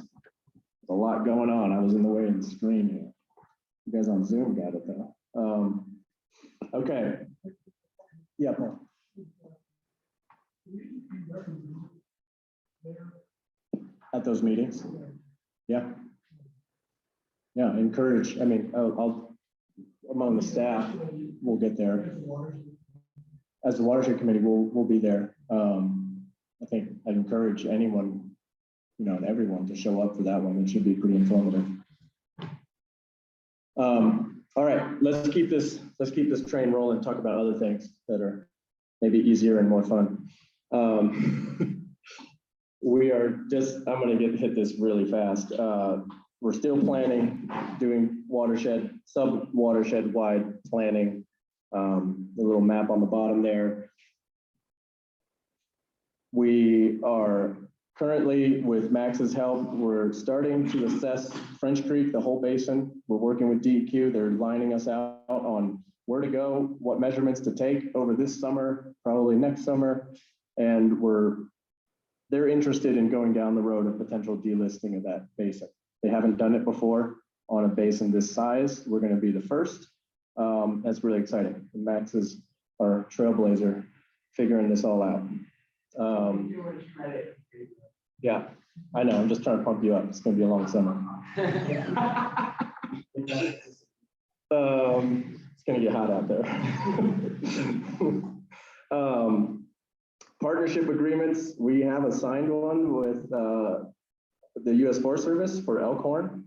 A lot going on. I was in the way of the screen here. You guys on Zoom got it though. Okay. Yeah, Paul. At those meetings? Yeah. Yeah, encourage, I mean, among the staff, we'll get there. As the watershed committee, we'll be there. I think I'd encourage anyone, and everyone to show up for that one. It should be pretty informative. All right, let's keep this train rolling, talk about other things that are maybe easier and more fun. We are I'm gonna hit this really fast. We're still planning, doing watershed, sub-watershed wide planning. The little map on the bottom there. We are currently, with Max's help, we're starting to assess French Creek, the whole basin. We're working with DEQ. They're lining us out on where to go, what measurements to take over this summer, probably next summer. And they're interested in going down the road of potential delisting of that basin. They haven't done it before on a basin this size. We're going to be the first. That's really exciting. And Max is our trailblazer figuring this all out. Yeah, I know. I'm just trying to pump you up. It's going to be a long summer. It's going to get hot out there. Partnership agreements. We have a signed one with the U.S. Forest Service for Elkhorn.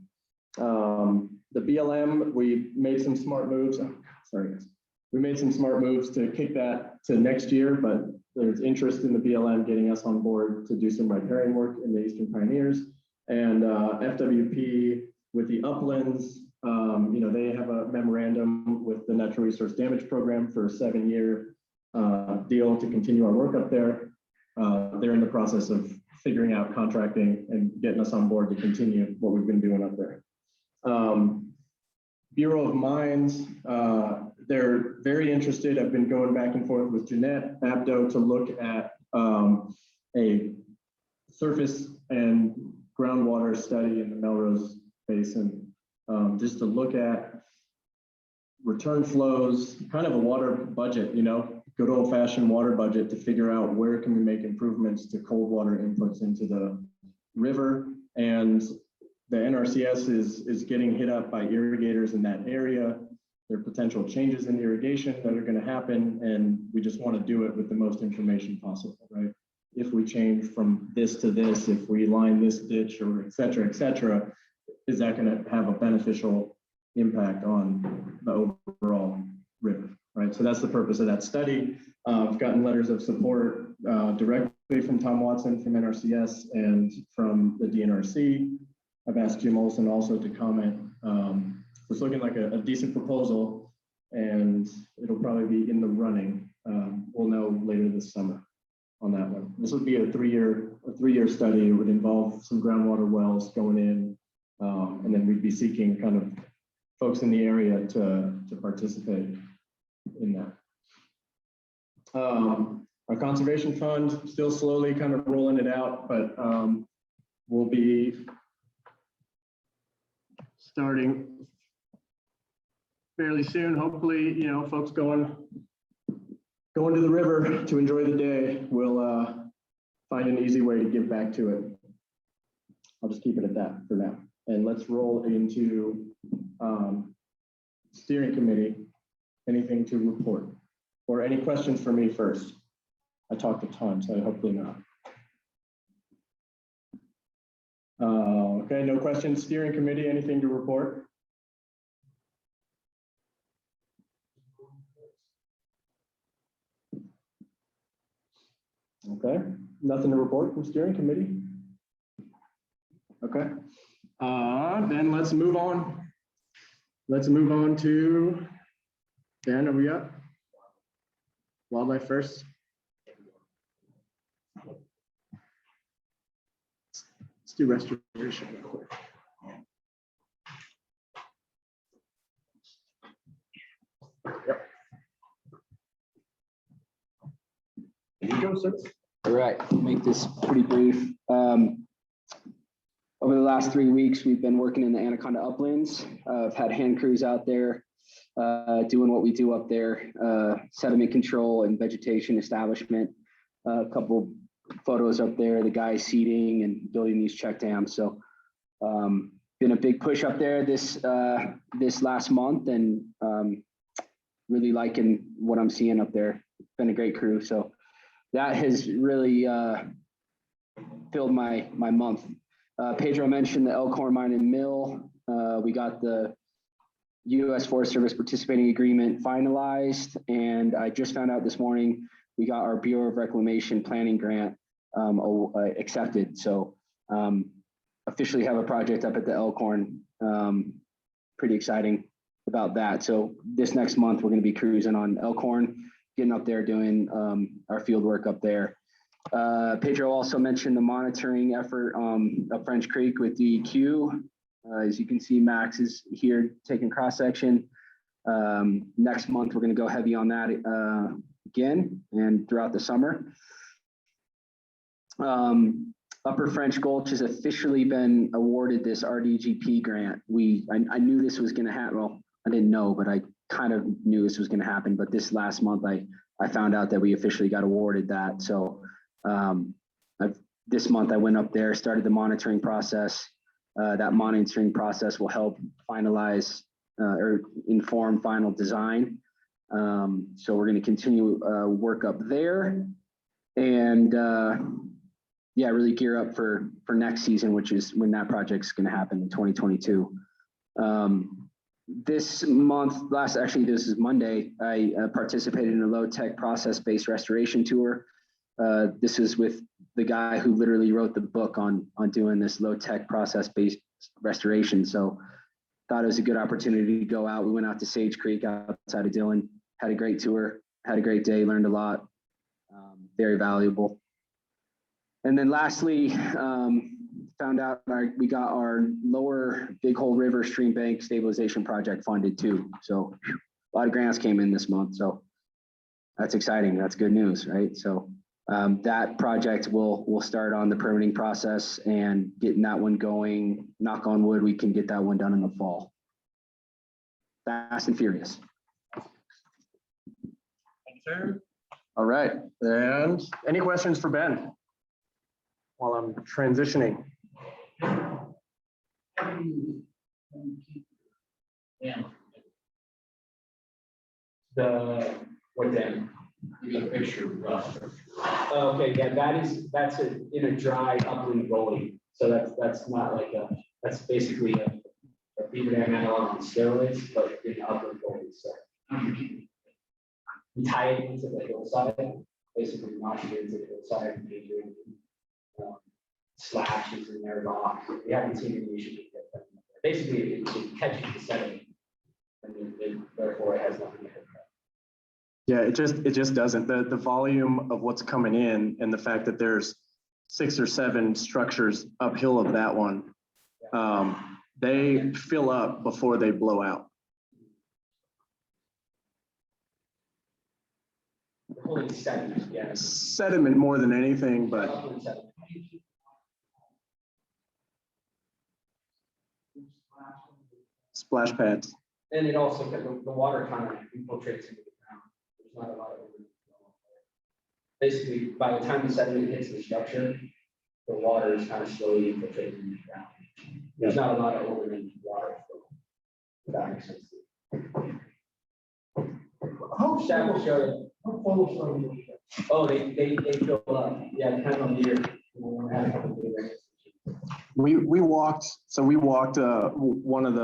The BLM, we made some smart moves. Oh, sorry, guys. We made some smart moves to kick that to next year, but there's interest in the BLM getting us on board to do some riparian work in the Eastern Pioneers. And FWP with the uplands, they have a memorandum with the Natural Resource Damage Program for a 7-year deal to continue our work up there. They're in the process of figuring out contracting and getting us on board to continue what we've been doing up there. Bureau of Mines, they're very interested. I've been going back and forth with Jeanette Abdo to look at a surface and groundwater study in the Melrose Basin, just to look at return flows, kind of a water budget, good old fashioned water budget to figure out where can we make improvements to cold water inputs into the river. And the NRCS is getting hit up by irrigators in that area. There are potential changes in irrigation that are going to happen, and we just want to do it with the most information possible, right? If we change from this to this, if we line this ditch, or et cetera, is that going to have a beneficial impact on the overall river, right? So that's the purpose of that study. I've gotten letters of support directly from Tom Watson from NRCS and from the DNRC. I've asked Jim Olson also to comment. It's looking like a decent proposal, and it'll probably be in the running. We'll know later this summer on that one. This would be a three-year study. It would involve some groundwater wells going in, and then we'd be seeking kind of folks in the area to participate in that. Our conservation fund, still slowly kind of rolling it out, but we'll be starting fairly soon. Hopefully, folks going to the river to enjoy the day will find an easy way to give back to it. I'll just keep it at that for now. And let's roll into steering committee. Anything to report? Or any questions for me first? I talked a ton, so hopefully not. Okay, no questions. Steering committee, anything to report? Okay, nothing to report from steering committee. Okay, then let's move on. Let's move on to, Dan, are we up? Wildlife first. Let's do restoration real quick. Yep. There you go, sir. All right, make this pretty brief. Over the last 3 weeks, we've been working in the Anaconda uplands. I've had hand crews out there doing what we do up there, sediment control and vegetation establishment. A couple photos up there, the guys seeding and building these check dams. So been a big push up there this last month, and really liking what I'm seeing up there. It's been a great crew. So that has really filled my month. Pedro mentioned the Elkhorn Mine and Mill. We got the U.S. Forest Service participating agreement finalized, and I just found out this morning we got our Bureau of Reclamation planning grant accepted. So officially have a project up at the Elkhorn. Pretty exciting about that. So this next month we're going to be cruising on Elkhorn, getting up there doing our field work up there. Pedro also mentioned the monitoring effort up French Creek with DEQ. As you can see, Max is here taking cross section. Next month, we're going to go heavy on that again and throughout the summer. Upper French Gulch has officially been awarded this RDGP grant. I knew this was going to happen. Well, I didn't know, but I kind of knew this was going to happen. But this last month, I found out that we officially got awarded that. So this month I went up there, started the monitoring process. That monitoring process will help finalize or inform final design. So we're going to continue work up there, and yeah, really gear up for next season, which is when that project's going to happen in 2022. This month, this is Monday, I participated in a low-tech process-based restoration tour. This is with the guy who literally wrote the book on doing this low-tech process-based restoration. So thought it was a good opportunity to go out. We went out to Sage Creek outside of Dillon, had a great tour, had a great day, learned a lot, very valuable. And then lastly, found out we got our lower Big Hole River stream bank stabilization project funded too. So a lot of grants came in this month. So that's exciting. That's good news, right? So that project will start on the permitting process and getting that one going. Knock on wood, we can get that one done in the fall. Fast and furious. Thanks, sir. All right. And any questions for Ben while I'm transitioning? Yeah. What then? You got a picture of Russ. Okay, yeah, that's in a dry upland gully. So that's not like that's basically a beaver dam analog on steroids, but in the upland gully. So we tie it into the hillside, basically notch it into the hillside and major slashes in their rock. We haven't seen any issue with that. Basically, it catches the sediment, and therefore it has nothing to hit. Yeah, it just doesn't. The volume of what's coming in and the fact that there's 6 or 7 structures uphill of that one, they fill up before they blow out. Holy sediment, yeah. Sediment more than anything, but splash pads. And it also, the water kind of infiltrates into the ground. There's not a lot of overflow. Basically, by the time the sediment hits the structure, the water is kind of slowly infiltrating into the ground. There's not a lot of overland water flow. If that makes sense. How Staff will show you. full are you? Oh, they fill up. Yeah, depending on the year. We walked one of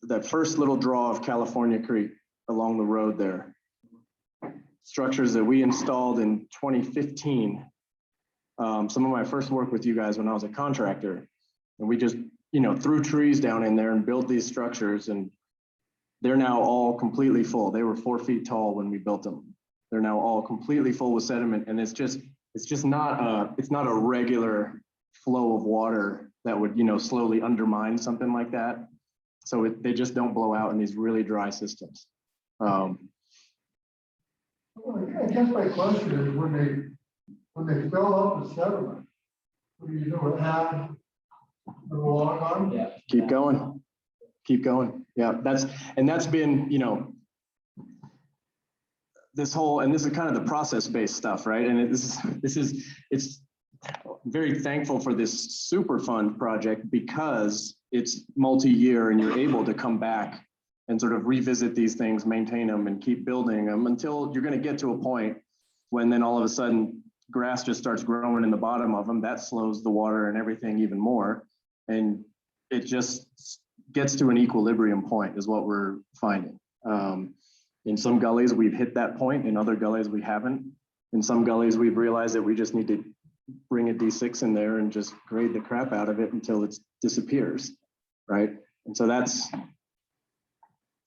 that first little draw of California Creek along the road there. Structures that we installed in 2015. Some of my first work with you guys when I was a contractor, and we just threw trees down in there and built these structures, and they're now all completely full. They were 4 feet tall when we built them. They're now all completely full with sediment, and it's not a regular flow of water that would slowly undermine something like that. So they just don't blow out in these really dry systems. Well, I guess my question is when they fill up the sediment, what do you do? Add the log on? Yeah. Keep going. Yeah, that's been, you know, this whole, and this is kind of the process-based stuff, right? And it's very thankful for this super fund project because it's multi-year and you're able to come back and sort of revisit these things, maintain them and keep building them until you're going to get to a point when then all of a sudden grass just starts growing in the bottom of them. That slows the water and everything even more. And it just gets to an equilibrium point is what we're finding. In some gullies, we've hit that point. In other gullies, we haven't. In some gullies, we've realized that we just need to bring a D6 in there and just grade the crap out of it until it disappears, right? And so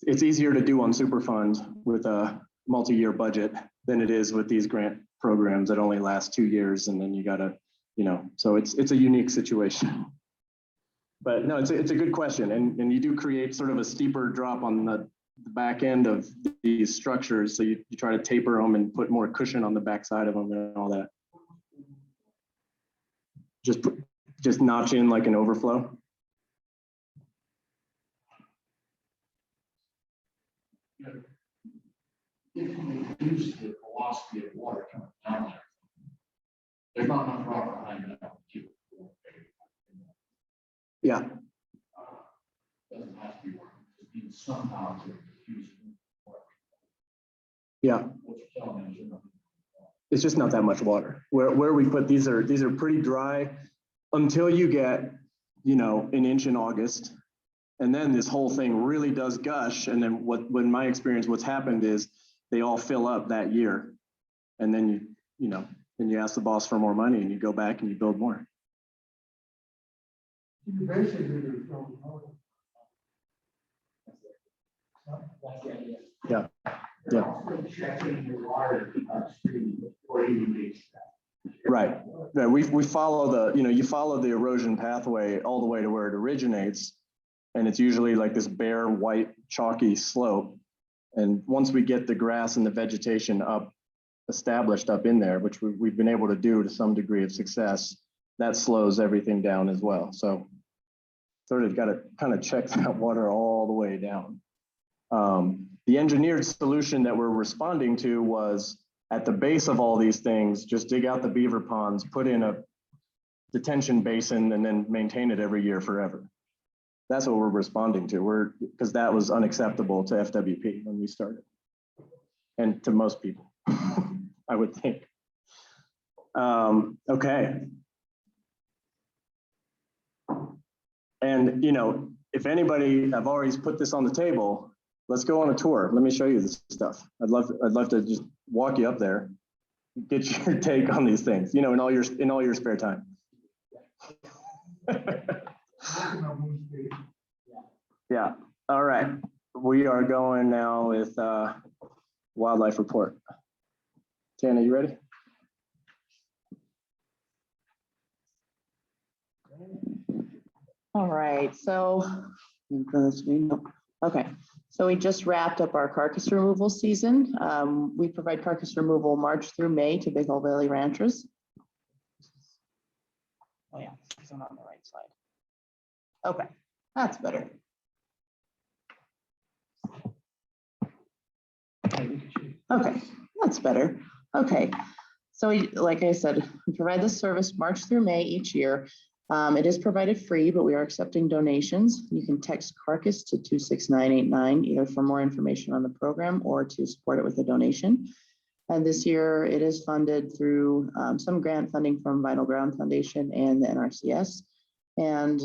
it's easier to do on Superfund with a multi-year budget than it is with these grant programs that only last 2 years, and then you gotta, you know, so it's a unique situation. But no, it's a good question, and you do create sort of a steeper drop on the back end of these structures, so you try to taper them and put more cushion on the backside of them and all that. Just notch in like an overflow. If you reduce the velocity of water coming down there, there's not enough rock behind it now to keep it flowing. Yeah, Doesn't have to be working, it needs somehow to diffuse water. yeah. What you're telling me is you're not. It's just not that much water. Where we put these are pretty dry until you get, you know, an inch in August. And then this whole thing really does gush. And then when my experience, what's happened is they all fill up that year. And then you know, then you ask the boss for more money and you go back and you build more. You basically don't know. That's the idea. Yeah. You're also checking your water stream before you release that. Right. Yeah, we follow the, you know, you follow the erosion pathway all the way to where it originates. And it's usually like this bare, white, chalky slope. And once we get the grass and the vegetation established up in there, which we've been able to do to some degree of success, that slows everything down as well. So sort of got to kind of check that water all the way down. The engineered solution that we're responding to was at the base of all these things, just dig out the beaver ponds, put in a detention basin, and then maintain it every year forever. That's what we're responding to. Because that was unacceptable to FWP when we started, and to most people, I would think. Okay. And you know, if anybody, I've always put this on the table. Let's go on a tour. Let me show you this stuff. I'd love to just walk you up there, get your take on these things. You know, in all your spare time. Yeah. All right. We are going now with wildlife report. Tana, you ready? All right, so, okay. So we just wrapped up our carcass removal season. We provide carcass removal March through May to Big Hole Valley ranchers. Oh yeah, because I'm on the right side. Okay, that's better. Okay, that's better. Okay, so like I said, we provide this service March through May each year. It is provided free, but we are accepting donations. You can text carcass to 26989 either for more information on the program or to support it with a donation. And this year it is funded through some grant funding from Vital Ground Foundation and the NRCS. And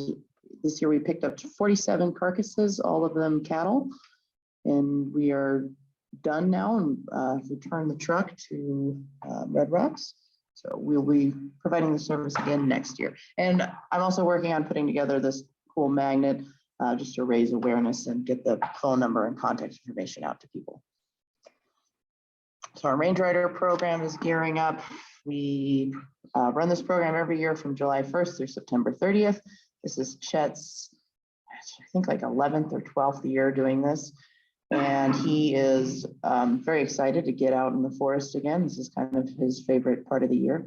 this year we picked up 47 carcasses, all of them cattle. And we are done now and return the truck to Red Rocks. So we'll be providing the service again next year. And I'm also working on putting together this cool magnet just to raise awareness and get the phone number and contact information out to people. So our Range Rider program is gearing up. We run this program every year from July 1st through September 30th. This is Chet's, I think like 11th or 12th year doing this. And he is very excited to get out in the forest again. This is kind of his favorite part of the year.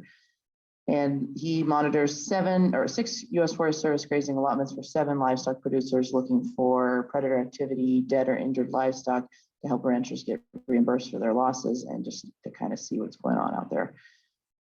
And he monitors 6 U.S. Forest Service grazing allotments for 7 livestock producers looking for predator activity, dead or injured livestock to help ranchers get reimbursed for their losses and just to kind of see what's going on out there.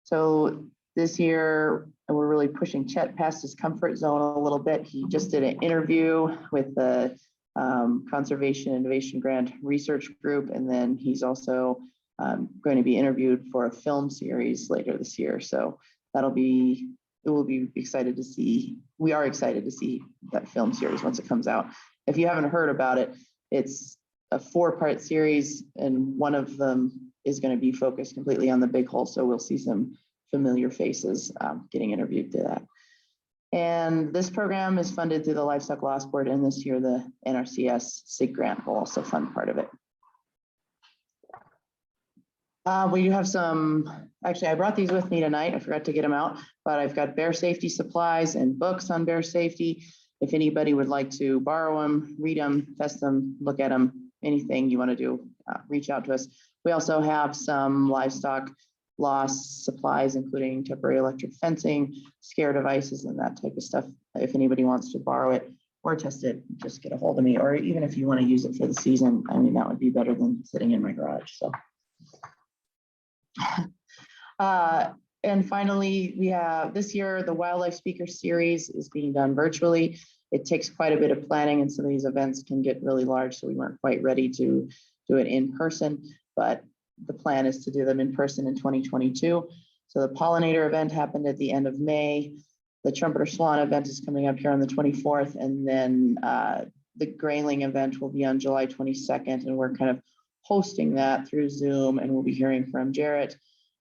So this year, we're really pushing Chet past his comfort zone a little bit. He just did an interview with the Conservation Innovation Grant Research Group, and then he's also going to be interviewed for a film series later this year. So it will be excited to see. We are excited to see that film series once it comes out. If you haven't heard about it, it's a 4-part series, and one of them is going to be focused completely on the big hole. So we'll see some familiar faces getting interviewed to that. And this program is funded through the Livestock Loss Board, and this year the NRCS SIG grant will also fund part of it. We have some, actually I brought these with me tonight. I forgot to get them out, but I've got bear safety supplies and books on bear safety. If anybody would like to borrow them, read them, test them, look at them, anything you want to do, reach out to us. We also have some livestock loss supplies, including temporary electric fencing, scare devices, and that type of stuff. If anybody wants to borrow it or test it, just get a hold of me. Or even if you want to use it for the season, I mean, that would be better than sitting in my garage. So. And finally, we have this year, the Wildlife Speaker Series is being done virtually. It takes quite a bit of planning, and some of these events can get really large, so we weren't quite ready to do it in person, but the plan is to do them in person in 2022. So the pollinator event happened at the end of May. The trumpeter swan event is coming up here on the 24th, and then the grayling event will be on July 22nd, and we're kind of hosting that through Zoom, and we'll be hearing from Jarrett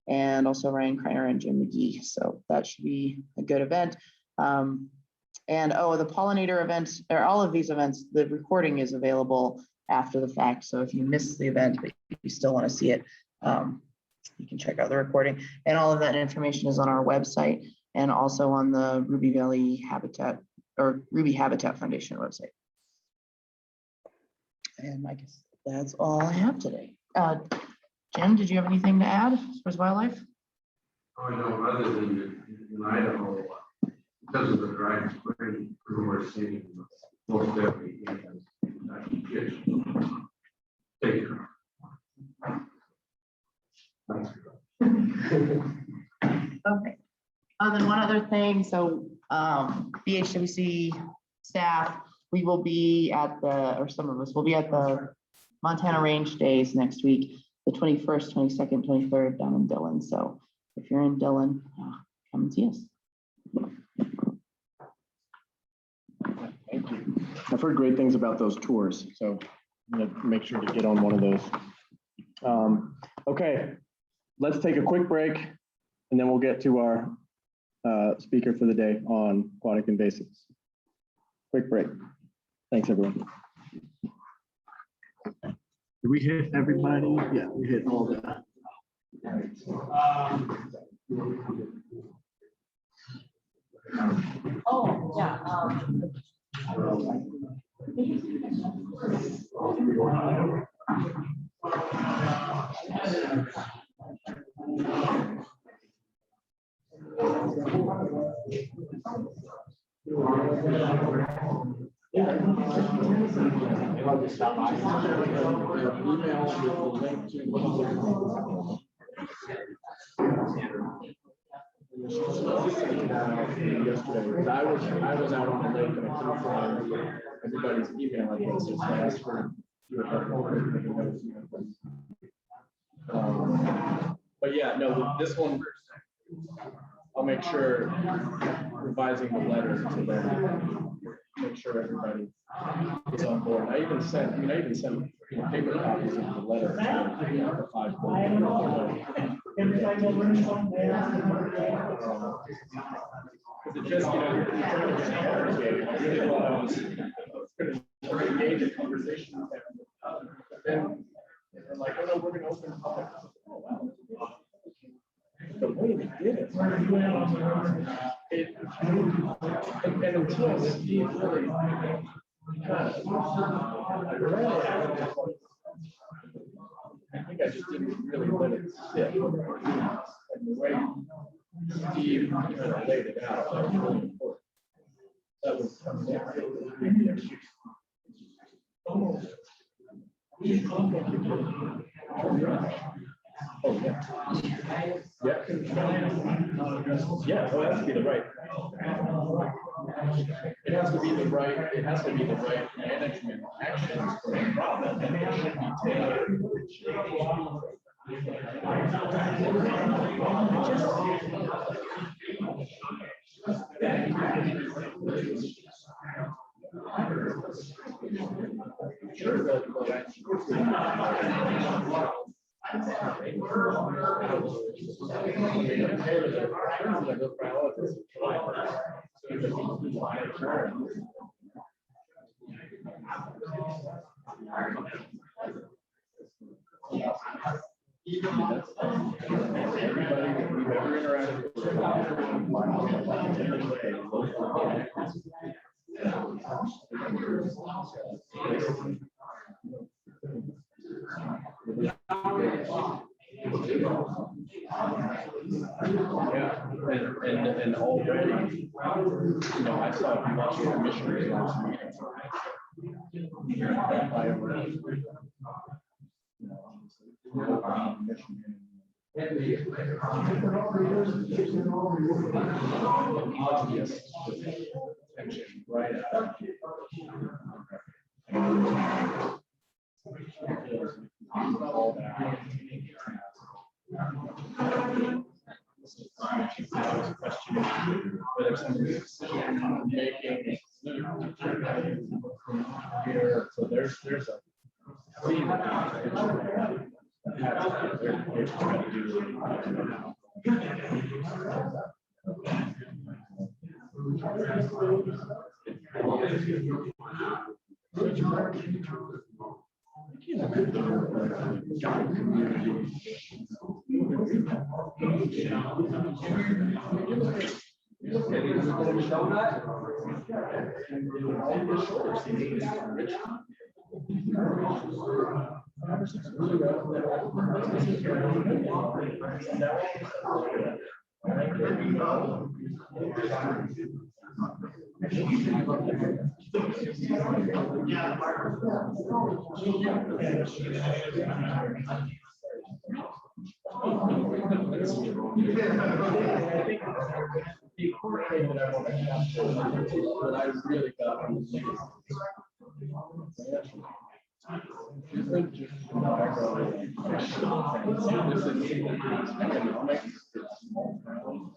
and also Ryan Kreiner and Jim McGee. So that should be a good event. And the pollinator event, or all of these events, the recording is available after the fact. So if you missed the event, but you still want to see it, you can check out the recording. And all of that information is on our website and also on the Ruby Valley Habitat or Ruby Habitat Foundation website. And I guess that's all I have today. Jim, did you have anything to add as far as wildlife? Oh, no, other than in Idaho, because of the dry spring, we're seeing most every fish. Take care. Okay. Then one other thing, so BHWC staff, we will be at or some of us will be at the Montana Range Days next week, the 21st, 22nd, 23rd down in Dillon. So if you're in Dillon, come and see us. Thank you. I've heard great things about those tours, so I'm gonna make sure to get on one of those. Okay, let's take a quick break, and then we'll get to our speaker for the day on aquatic invasives. Quick break. Thanks, everyone. Did we hit everybody? Yeah, we hit all that. Oh, yeah. I'll just stop by. Email with the link to yesterday, because I was out on the lake and I couldn't find everybody's email address, so I asked for but yeah, no, this one I'll make sure revising the letter to them, make sure everybody is on board. I even sent paper copies of the letter to the 5 it just, you're trying to communicate. I really thought I was going to engage a conversation with them. But then they're like, oh no, we're going to open public. Oh wow. The way they did it. And until Steve really kind of, I think I just didn't really let it sit. And the way Steve kind of laid it out. That was really important. That was. Oh, yeah. Yeah. Yeah, well, it has to be the right. It has to be the right, it has to be the right management actions for the problem. And it should be tailored. Sure, everybody that we've ever interacted and already, you know, I saw a bunch of commissioners last meeting. Right. All that. Whether somebody's making here, so there's a clean The core thing that I want to capture, that I really got from the isn't just this is economics, it's small towns,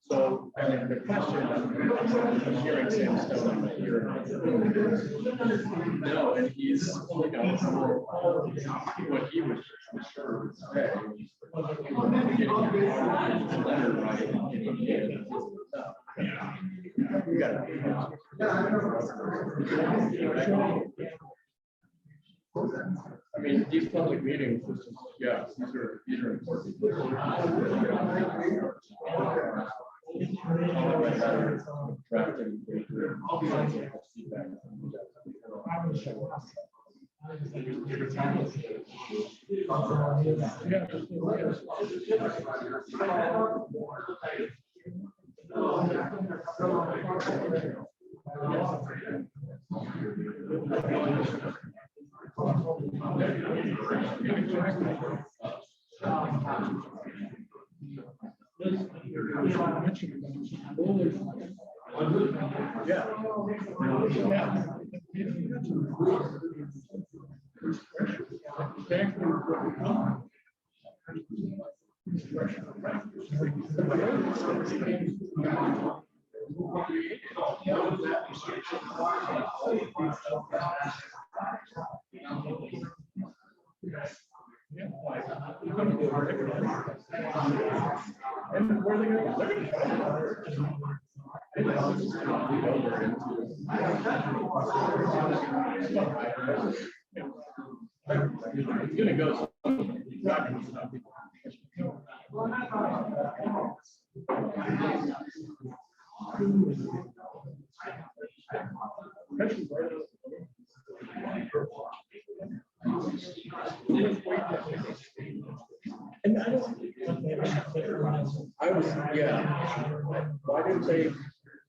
So, I mean, the question, I'm hearing Sam Stone in my ear. No, and he's, you know, what he was sure would say. Getting a letter right and getting it. You gotta be. I mean, these public meetings, this is, yeah, these are important. Drafting. And where are they gonna, they're gonna try it's gonna go. And I was, yeah. Why didn't they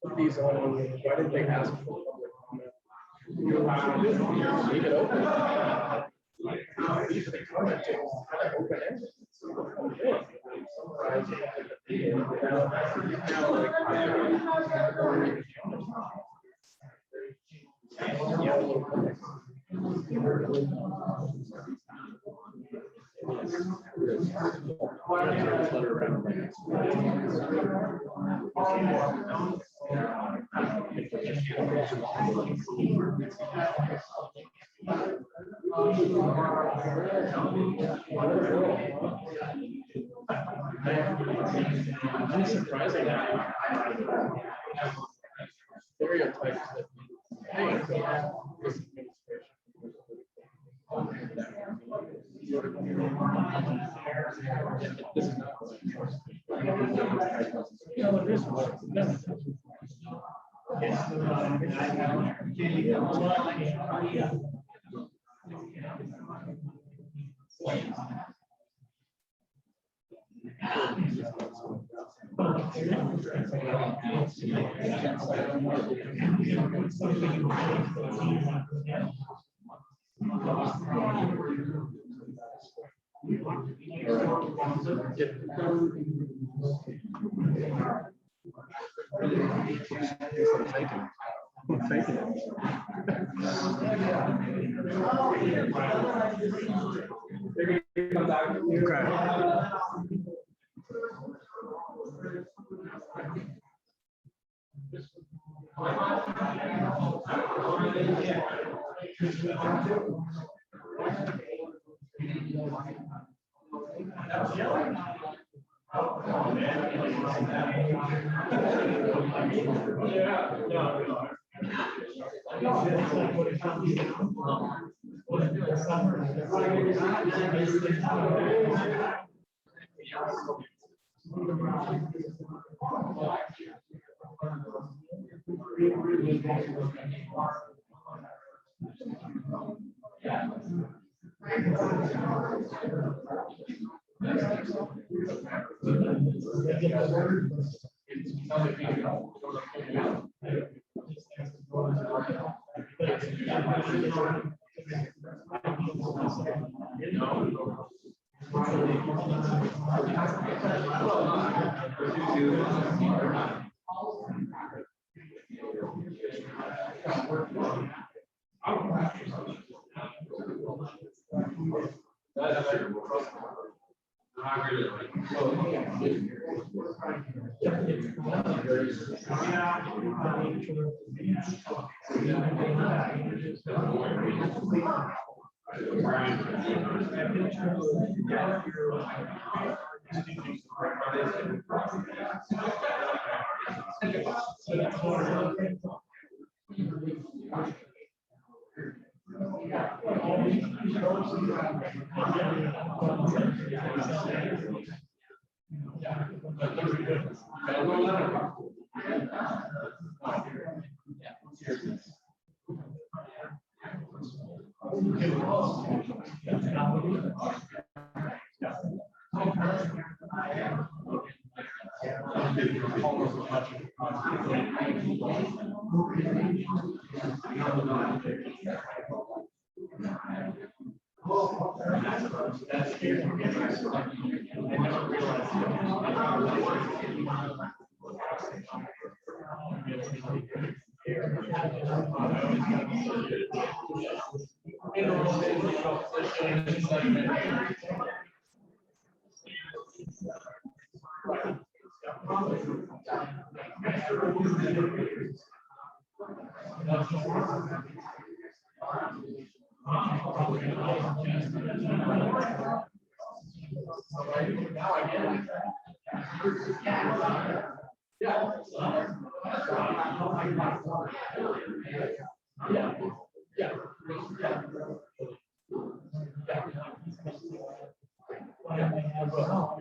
put these on, why didn't they ask for public comment? Leave it open. It's surprising that stereotypes that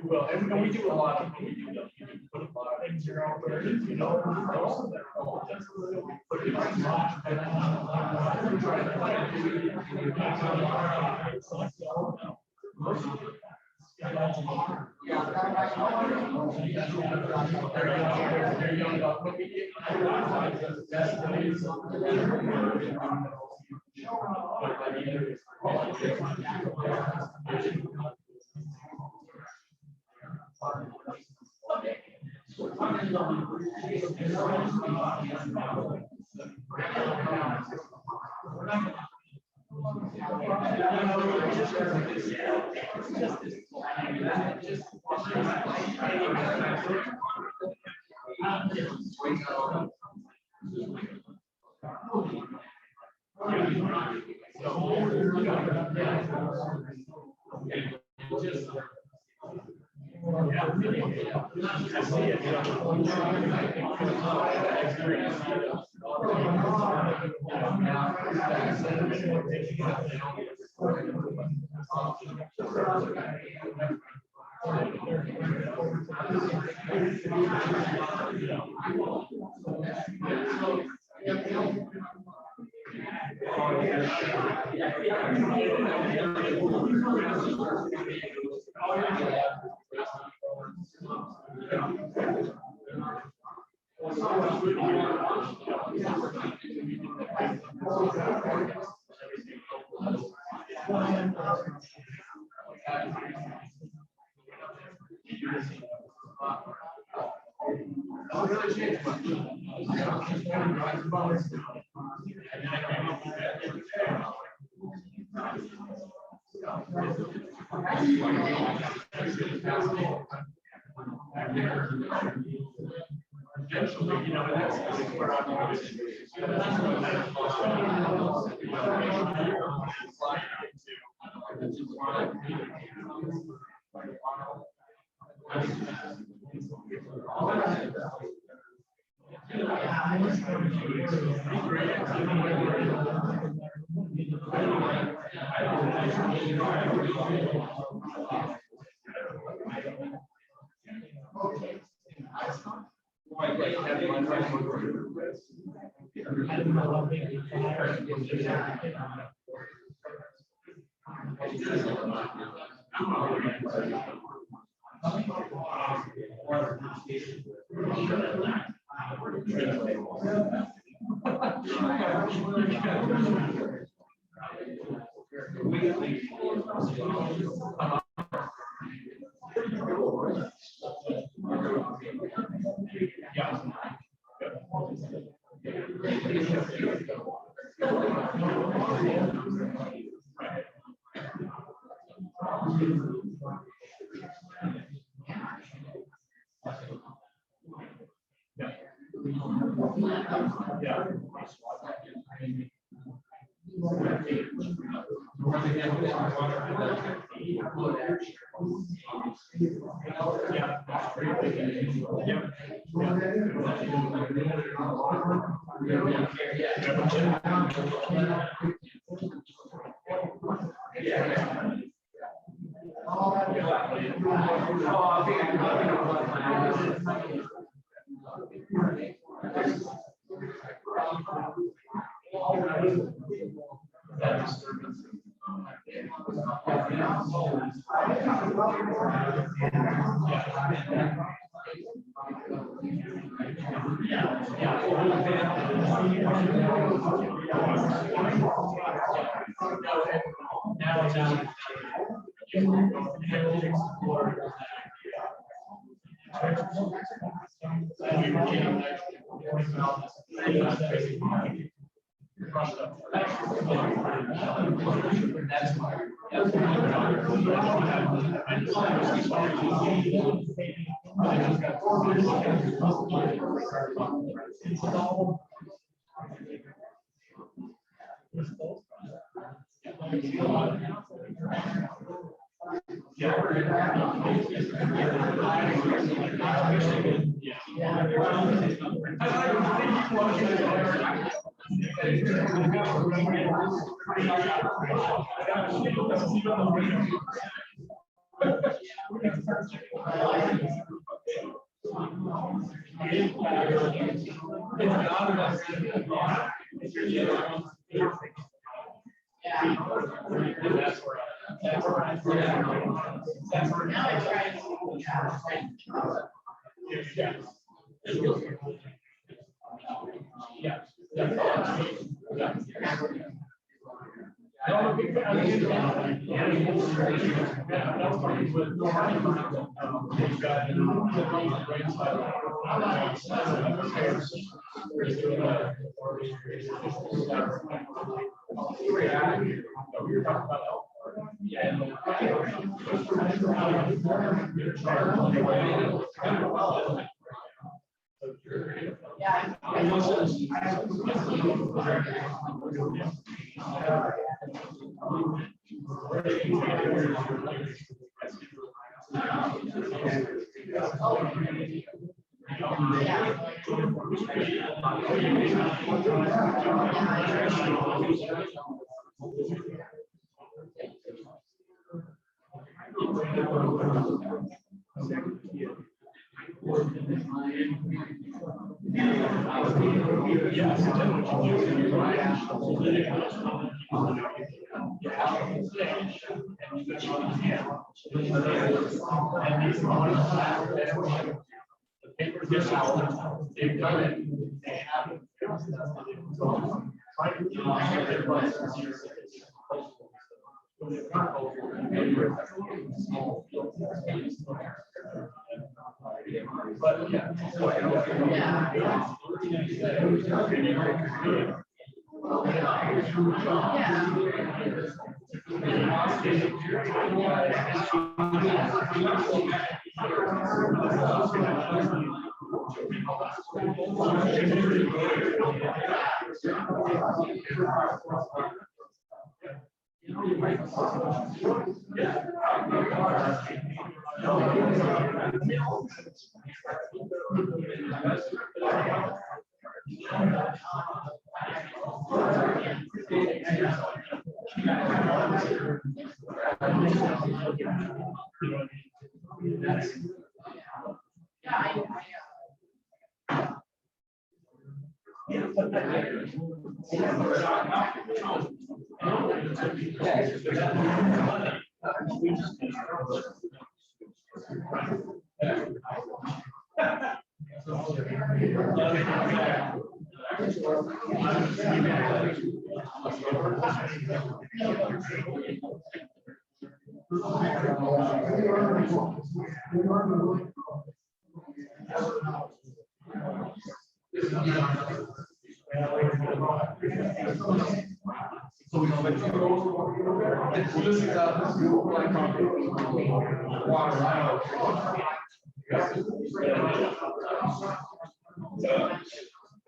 Well, and we do a lot of, we do put a lot of things here out there, you know.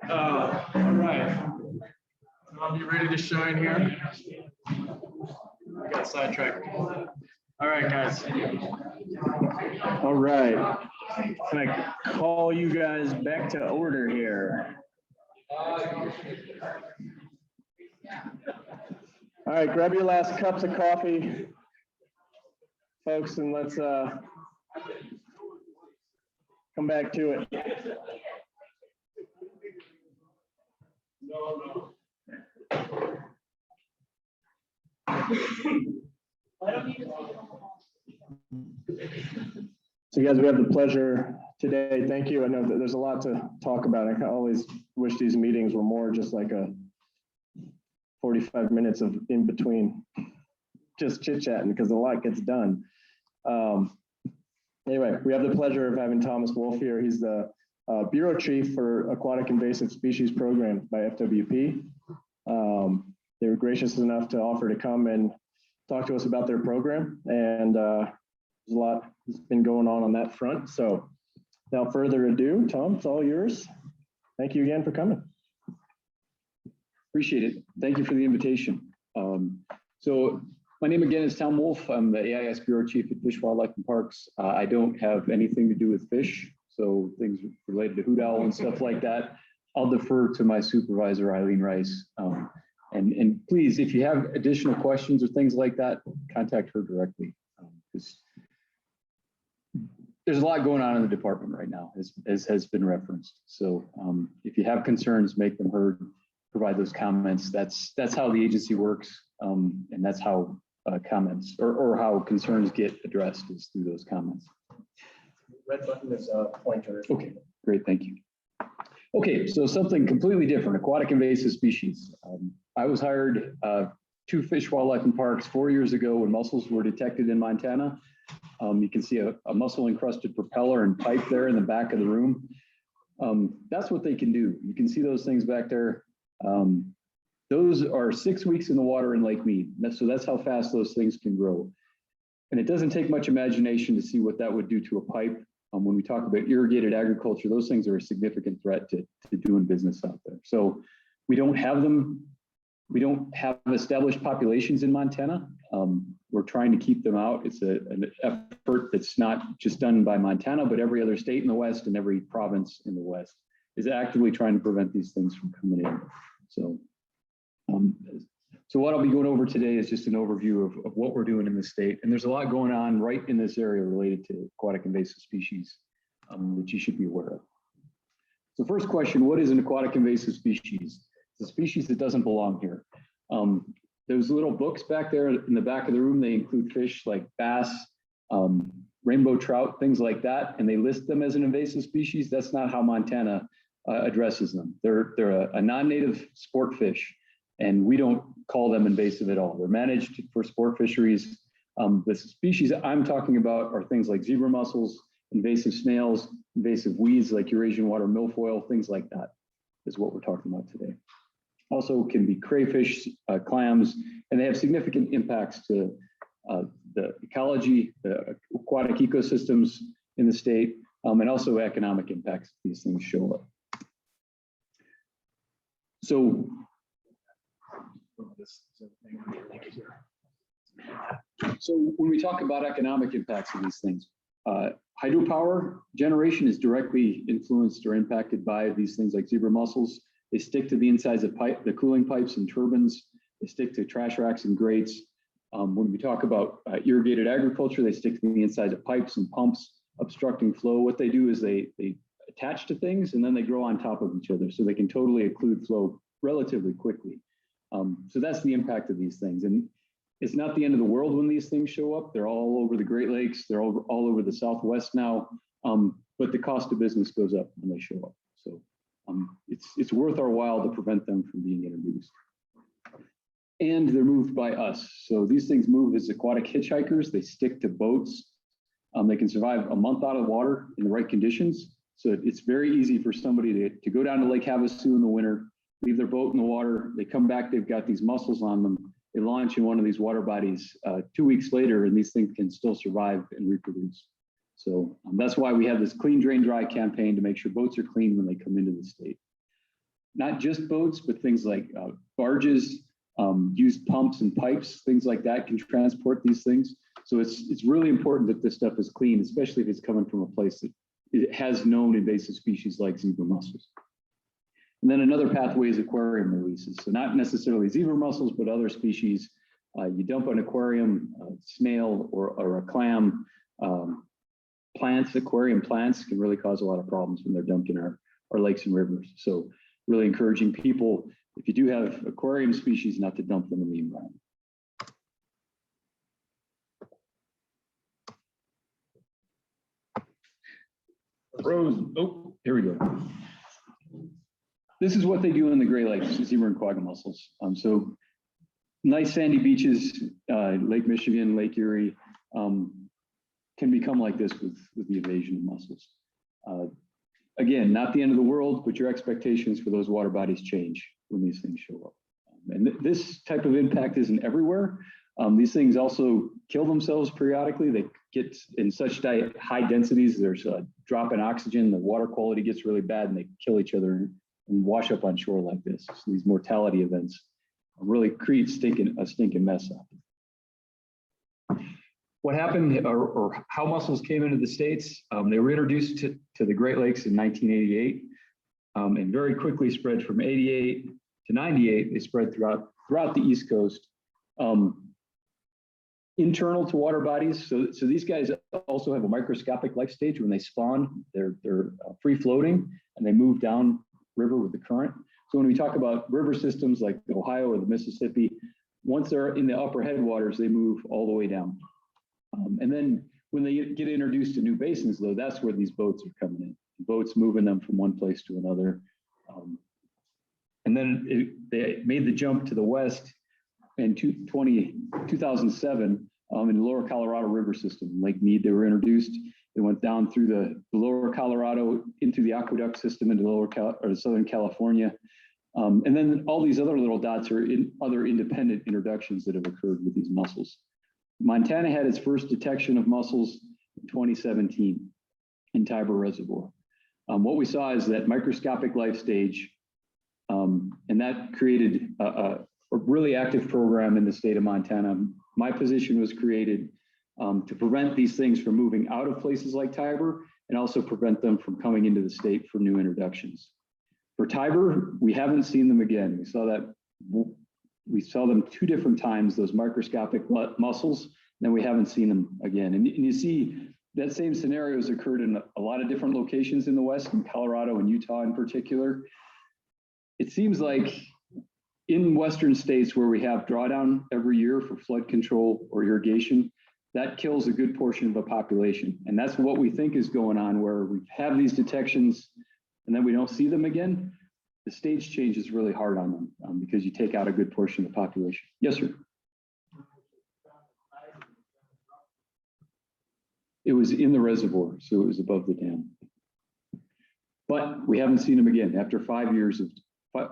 All right. I'll be ready to shine here. I got sidetracked. All right, guys. All right. Can I call you guys back to order here? All right, grab your last cups of coffee, folks, and let's come back to it. So guys, we have the pleasure today. Thank you. I know that there's a lot to talk about. I always wish these meetings were more just like a 45 minutes of in between just chit chatting because a lot gets done. Anyway, we have the pleasure of having Thomas Wolf here. He's the Bureau Chief for Aquatic Invasive Species Program by FWP. They were gracious enough to offer to come and talk to us about their program, and there's a lot that's been going on that front. So without further ado, Tom, it's all yours. Thank you again for coming. Appreciate it. Thank you for the invitation. So my name again is Tom Wolf. I'm the AIS Bureau Chief at Fish, Wildlife and Parks. I don't have anything to do with fish, so things related to hoot owl and stuff like that. I'll defer to my supervisor, Eileen Rice. And please, if you have additional questions or things like that, contact her directly. Because there's a lot going on in the department right now, as has been referenced. So if you have concerns, make them heard, provide those comments. That's how the agency works. And that's how comments or how concerns get addressed is through those comments. Red button is a pointer. Okay, great, thank you. Okay, so something completely different, aquatic invasive species. I was hired 2 fish, wildlife, and parks 4 years ago when mussels were detected in Montana. You can see a mussel encrusted propeller and pipe there in the back of the room. That's what they can do. You can see those things back there. Those are 6 weeks in the water in Lake Mead. So that's how fast those things can grow. And it doesn't take much imagination to see what that would do to a pipe. When we talk about irrigated agriculture, those things are a significant threat to doing business out there. So we don't have them. We don't have established populations in Montana. We're trying to keep them out. It's an effort that's not just done by Montana, but every other state in the West and every province in the West is actively trying to prevent these things from coming in. So what I'll be going over today is just an overview of what we're doing in the state. And there's a lot going on right in this area related to aquatic invasive species that you should be aware of. So first question, what is an aquatic invasive species? It's a species that doesn't belong here. Those little books back there in the back of the room, they include fish like bass, rainbow trout, things like that, and they list them as an invasive species. That's not how Montana addresses them. They're a non-native sport fish, and we don't call them invasive at all. They're managed for sport fisheries. The species I'm talking about are things like zebra mussels, invasive snails, invasive weeds like Eurasian water milfoil, things like that is what we're talking about today. Also can be crayfish, clams, and they have significant impacts to the ecology, the aquatic ecosystems in the state, and also economic impacts if these things show up. So when we talk about economic impacts of these things, hydropower generation is directly influenced or impacted by these things like zebra mussels. They stick to the insides of the cooling pipes and turbines. They stick to trash racks and grates. When we talk about irrigated agriculture, they stick to the insides of pipes and pumps, obstructing flow. What they do is they attach to things and then they grow on top of each other, so they can totally occlude flow relatively quickly. So that's the impact of these things. And it's not the end of the world when these things show up. They're all over the Great Lakes. They're all over the Southwest now. But the cost of business goes up when they show up. So it's worth our while to prevent them from being introduced. And they're moved by us. So these things move as aquatic hitchhikers. They stick to boats. They can survive a month out of water in the right conditions. So it's very easy for somebody to go down to Lake Havasu in the winter, leave their boat in the water. They come back, they've got these mussels on them. They launch in one of these water bodies 2 weeks later, and these things can still survive and reproduce. So that's why we have this clean, drain, dry campaign to make sure boats are clean when they come into the state. Not just boats, but things like barges, used pumps and pipes, things like that can transport these things. So it's really important that this stuff is clean, especially if it's coming from a place that it has known invasive species like zebra mussels. And then another pathway is aquarium releases. So not necessarily zebra mussels, but other species. You dump an aquarium, a snail or a clam. Aquarium plants can really cause a lot of problems when they're dumped in our lakes and rivers. So really encouraging people, if you do have aquarium species, not to dump them in the environment. Oh, here we go. This is what they do in the Great Lakes, zebra and quagga mussels. So nice sandy beaches, Lake Michigan, Lake Erie, can become like this with the invasion of mussels. Again, not the end of the world, but your expectations for those water bodies change when these things show up. And this type of impact isn't everywhere. These things also kill themselves periodically. They get in such high densities, there's a drop in oxygen, the water quality gets really bad, and they kill each other and wash up on shore like this. So these mortality events really create a stinking mess up. What happened or how mussels came into the States, they were introduced to the Great Lakes in 1988. and very quickly spread from 88 to 98. They spread throughout the East Coast. Internal to water bodies, so these guys also have a microscopic life stage. When they spawn, they're free floating and they move down river with the current. So when we talk about river systems like the Ohio or the Mississippi, once they're in the upper headwaters, they move all the way down. And then when they get introduced to new basins, though, that's where these boats are coming in. Boats moving them from one place to another. And then they made the jump to the west in 2007 in the lower Colorado River system. Lake Mead, they were introduced. They went down through the lower Colorado into the aqueduct system into Southern California. And then all these other little dots are in other independent introductions that have occurred with these mussels. Montana had its first detection of mussels in 2017 in Tiber Reservoir. What we saw is that microscopic life stage, and that created a really active program in the state of Montana. My position was created to prevent these things from moving out of places like Tiber and also prevent them from coming into the state for new introductions. For Tiber, we haven't seen them again. We saw them 2 different times, those microscopic mussels, then we haven't seen them again. And you see that same scenario has occurred in a lot of different locations in the West, in Colorado and Utah in particular. It seems like in Western states where we have drawdown every year for flood control or irrigation, that kills a good portion of the population. And that's what we think is going on, where we have these detections and then we don't see them again. The stage change is really hard on them because you take out a good portion of the population. Yes, sir. It was in the reservoir, so it was above the dam. But we haven't seen them again after 5 years of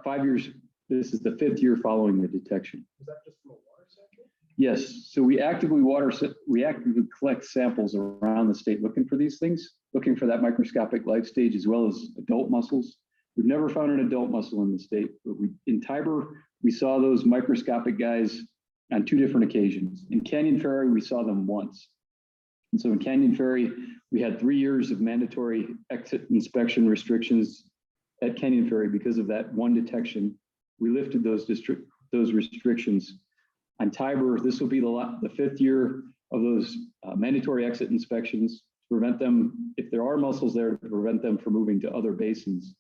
5 years. This is the 5th year following the detection. Is that just from a water sample? Yes, so we actively collect samples around the state looking for these things, looking for that microscopic life stage as well as adult mussels. We've never found an adult mussel in the state, but in Tiber, we saw those microscopic guys on 2 different occasions. In Canyon Ferry, we saw them once. And so in Canyon Ferry, we had 3 years of mandatory exit inspection restrictions at Canyon Ferry because of that one detection. We lifted those restrictions. On Tiber, this will be the 5th year of those mandatory exit inspections to prevent them, if there are mussels there, to prevent them from moving to other basins.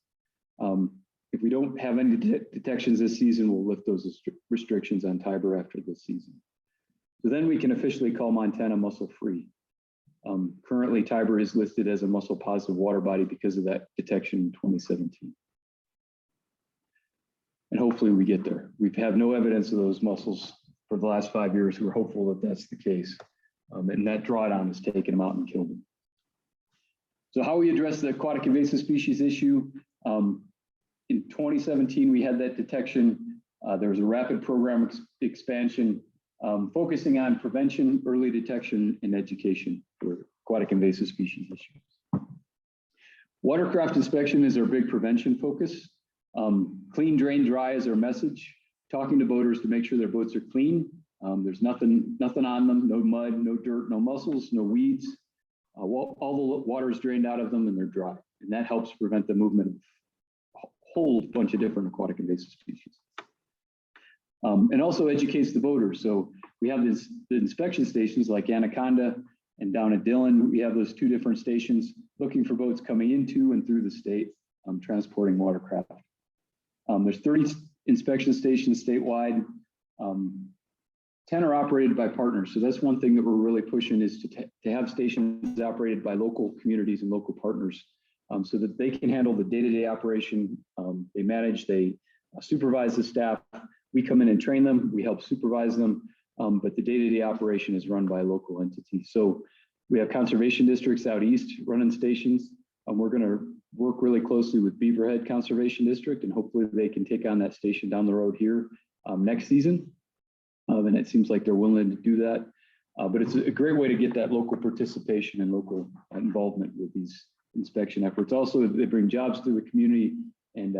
If we don't have any detections this season, we'll lift those restrictions on Tiber after this season. So then we can officially call Montana mussel free. Currently, Tiber is listed as a mussel positive water body because of that detection in 2017. And hopefully we get there. We've had no evidence of those mussels for the last 5 years. We're hopeful that that's the case. And that drawdown has taken them out and killed them. So how we address the aquatic invasive species issue, in 2017, we had that detection. There was a rapid program expansion focusing on prevention, early detection, and education for aquatic invasive species issues. Watercraft inspection is our big prevention focus. Clean, drain, dry is our message. Talking to boaters to make sure their boats are clean. There's nothing on them, no mud, no dirt, no mussels, no weeds. All the water is drained out of them and they're dry. And that helps prevent the movement of a whole bunch of different aquatic invasive species. And also educates the boaters. So we have the inspection stations like Anaconda and down at Dillon. We have those 2 different stations looking for boats coming into and through the state, transporting watercraft. There's 30 inspection stations statewide. 10 are operated by partners. So that's one thing that we're really pushing, is to have stations operated by local communities and local partners so that they can handle the day-to-day operation. They manage, they supervise the staff. We come in and train them, we help supervise them, but the day-to-day operation is run by a local entity. So we have conservation districts out east running stations. We're gonna work really closely with Beaverhead Conservation District, and hopefully they can take on that station down the road here next season. And it seems like they're willing to do that. But it's a great way to get that local participation and local involvement with these inspection efforts. Also, they bring jobs to the community, and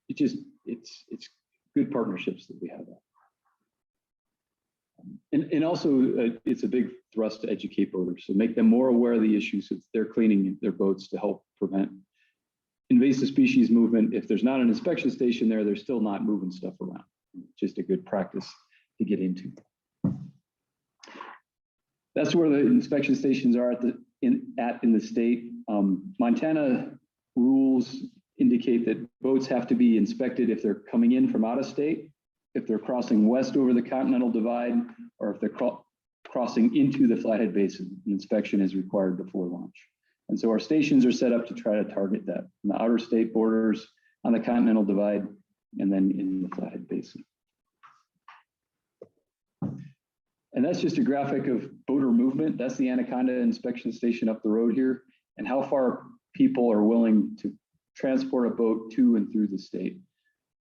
it's good partnerships that we have. And also, it's a big thrust to educate boaters, so make them more aware of the issues if they're cleaning their boats to help prevent invasive species movement, if there's not an inspection station there, they're still not moving stuff around. Just a good practice to get into. That's where the inspection stations are in the state. Montana rules indicate that boats have to be inspected if they're coming in from out of state, if they're crossing west over the Continental Divide, or if they're crossing into the Flathead Basin. An inspection is required before launch. And so our stations are set up to try to target that in the outer state borders, on the Continental Divide, and then in the Flathead Basin. And that's just a graphic of boater movement. That's the Anaconda inspection station up the road here, and how far people are willing to transport a boat to and through the state.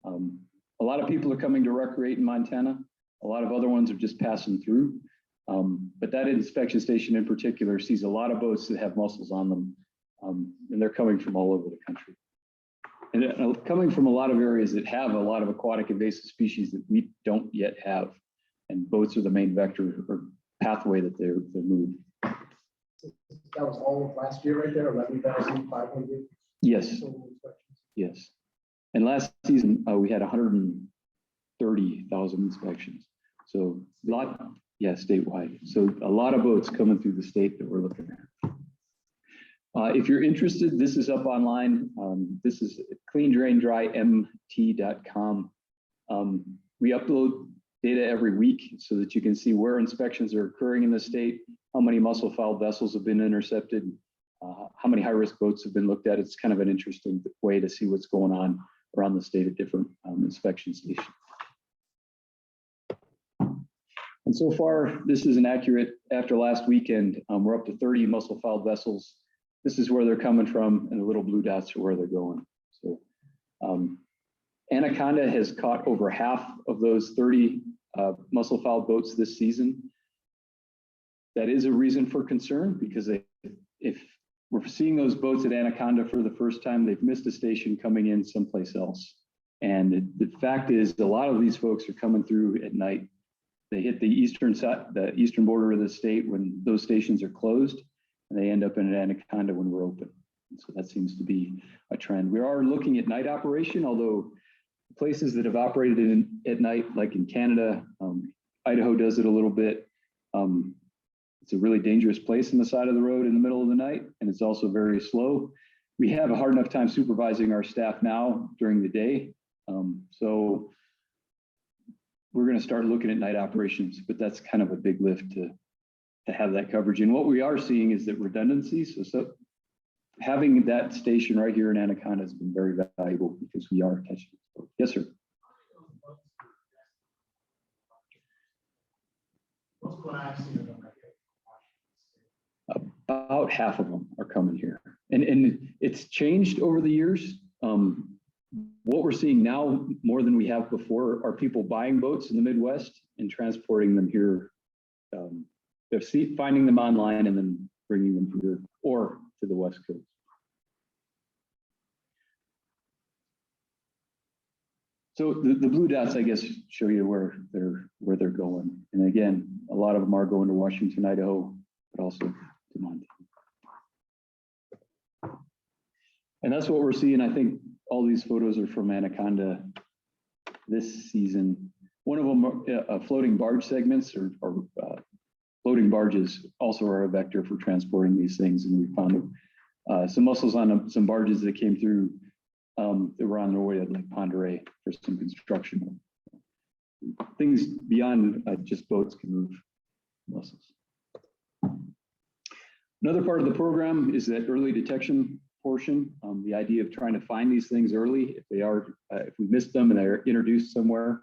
A lot of people are coming to recreate in Montana. A lot of other ones are just passing through. But that inspection station in particular sees a lot of boats that have mussels on them, and they're coming from all over the country. And coming from a lot of areas that have a lot of aquatic invasive species that we don't yet have. And boats are the main vector or pathway that they're moved. That was all of last year right there, 11,500. Yes, yes. And last season, we had 130,000 inspections. So a lot, yeah, statewide. So a lot of boats coming through the state that we're looking at. If you're interested, this is up online. This is cleandraindrymt.com. We upload data every week so that you can see where inspections are occurring in the state, how many mussel-fouled vessels have been intercepted, how many high-risk boats have been looked at. It's kind of an interesting way to see what's going on around the state at different inspection stations. And so far, this is an accurate, after last weekend, we're up to 30 mussel-fouled vessels. This is where they're coming from, and the little blue dots are where they're going. So Anaconda has caught over half of those 30 mussel-fouled boats this season. That is a reason for concern, because if we're seeing those boats at Anaconda for the first time, they've missed a station coming in someplace else. And the fact is, a lot of these folks are coming through at night. They hit the eastern border of the state when those stations are closed, and they end up in an Anaconda when we're open. And so that seems to be a trend. We are looking at night operation, although places that have operated at night, like in Canada, Idaho does it a little bit. It's a really dangerous place on the side of the road in the middle of the night, and it's also very slow. We have a hard enough time supervising our staff now during the day. So we're going to start looking at night operations, but that's kind of a big lift to have that coverage. And what we are seeing is that redundancy. So having that station right here in Anaconda has been very valuable because we are catching. Yes, sir. About half of them are coming here, and it's changed over the years. What we're seeing now more than we have before are people buying boats in the Midwest and transporting them here. They're finding them online and then bringing them here or to the West Coast. So the blue dots, I guess, show you where they're going. And again, a lot of them are going to Washington, Idaho, but also to Montana. And that's what we're seeing. I think all these photos are from Anaconda this season. One of them, floating barge segments or floating barges also are a vector for transporting these things. And we found some mussels on some barges that came through that were on their way to Lake Ponderay for some construction. Things beyond just boats can move mussels. Another part of the program is that early detection portion. The idea of trying to find these things early, if we missed them and they're introduced somewhere,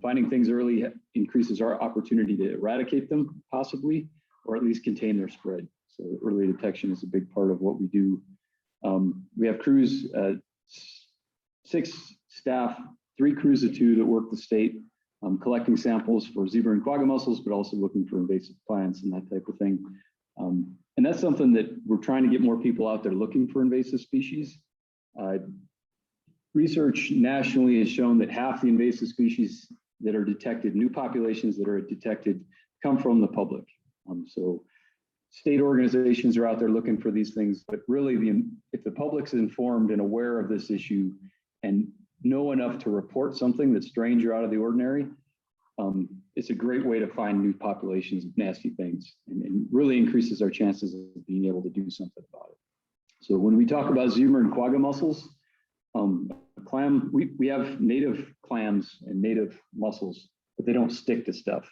finding things early increases our opportunity to eradicate them possibly, or at least contain their spread. So early detection is a big part of what we do. We have crews, 6 staff, 3 crews of 2 that work the state, collecting samples for zebra and quagga mussels, but also looking for invasive plants and that type of thing. And that's something that we're trying to get more people out there looking for invasive species. Research nationally has shown that half the invasive species that are detected, new populations that are detected, come from the public. So state organizations are out there looking for these things, but really if the public's informed and aware of this issue and know enough to report something that's strange or out of the ordinary, it's a great way to find new populations of nasty things and really increases our chances of being able to do something about it. So when we talk about zebra and quagga mussels, clam, we have native clams and native mussels, but they don't stick to stuff.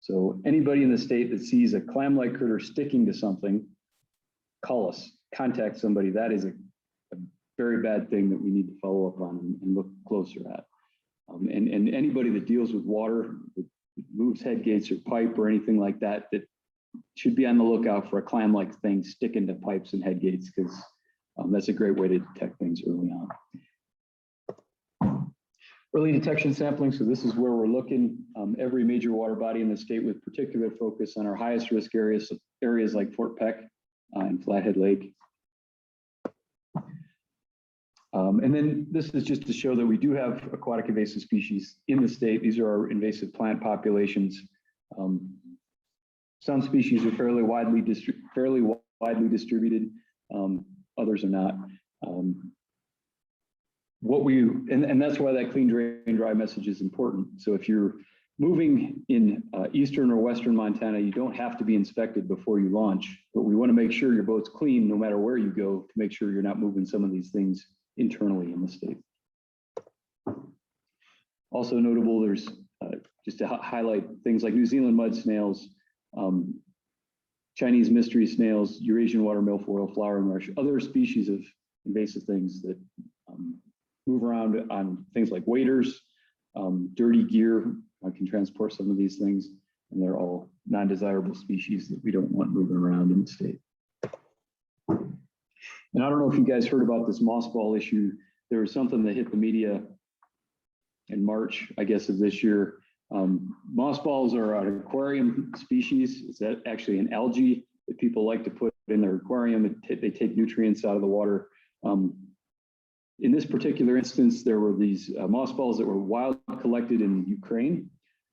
So anybody in the state that sees a clam-like critter sticking to something, call us, contact somebody. That is a very bad thing that we need to follow up on and look closer at. And anybody that deals with water, that moves head gates or pipe or anything like that, that should be on the lookout for a clam-like thing sticking to pipes and head gates, because that's a great way to detect things early on. Early detection sampling, so this is where we're looking every major water body in the state with particular focus on our highest risk areas like Fort Peck and Flathead Lake. And then this is just to show that we do have aquatic invasive species in the state. These are our invasive plant populations. Some species are fairly widely distributed, others are not. And that's why that clean, drain, dry message is important. So if you're moving in eastern or western Montana, you don't have to be inspected before you launch, but we want to make sure your boat's clean no matter where you go to make sure you're not moving some of these things internally in the state. Also notable, there's just to highlight things like New Zealand mud snails, Chinese mystery snails, Eurasian water milfoil, flower marsh, other species of invasive things that move around on things like waders, dirty gear can transport some of these things, and they're all non-desirable species that we don't want moving around in the state. And I don't know if you guys heard about this mossball issue. There was something that hit the media in March, I guess, of this year. Mossballs are an aquarium species. It's actually an algae that people like to put in their aquarium. They take nutrients out of the water. In this particular instance, there were these mossballs that were wild collected in Ukraine,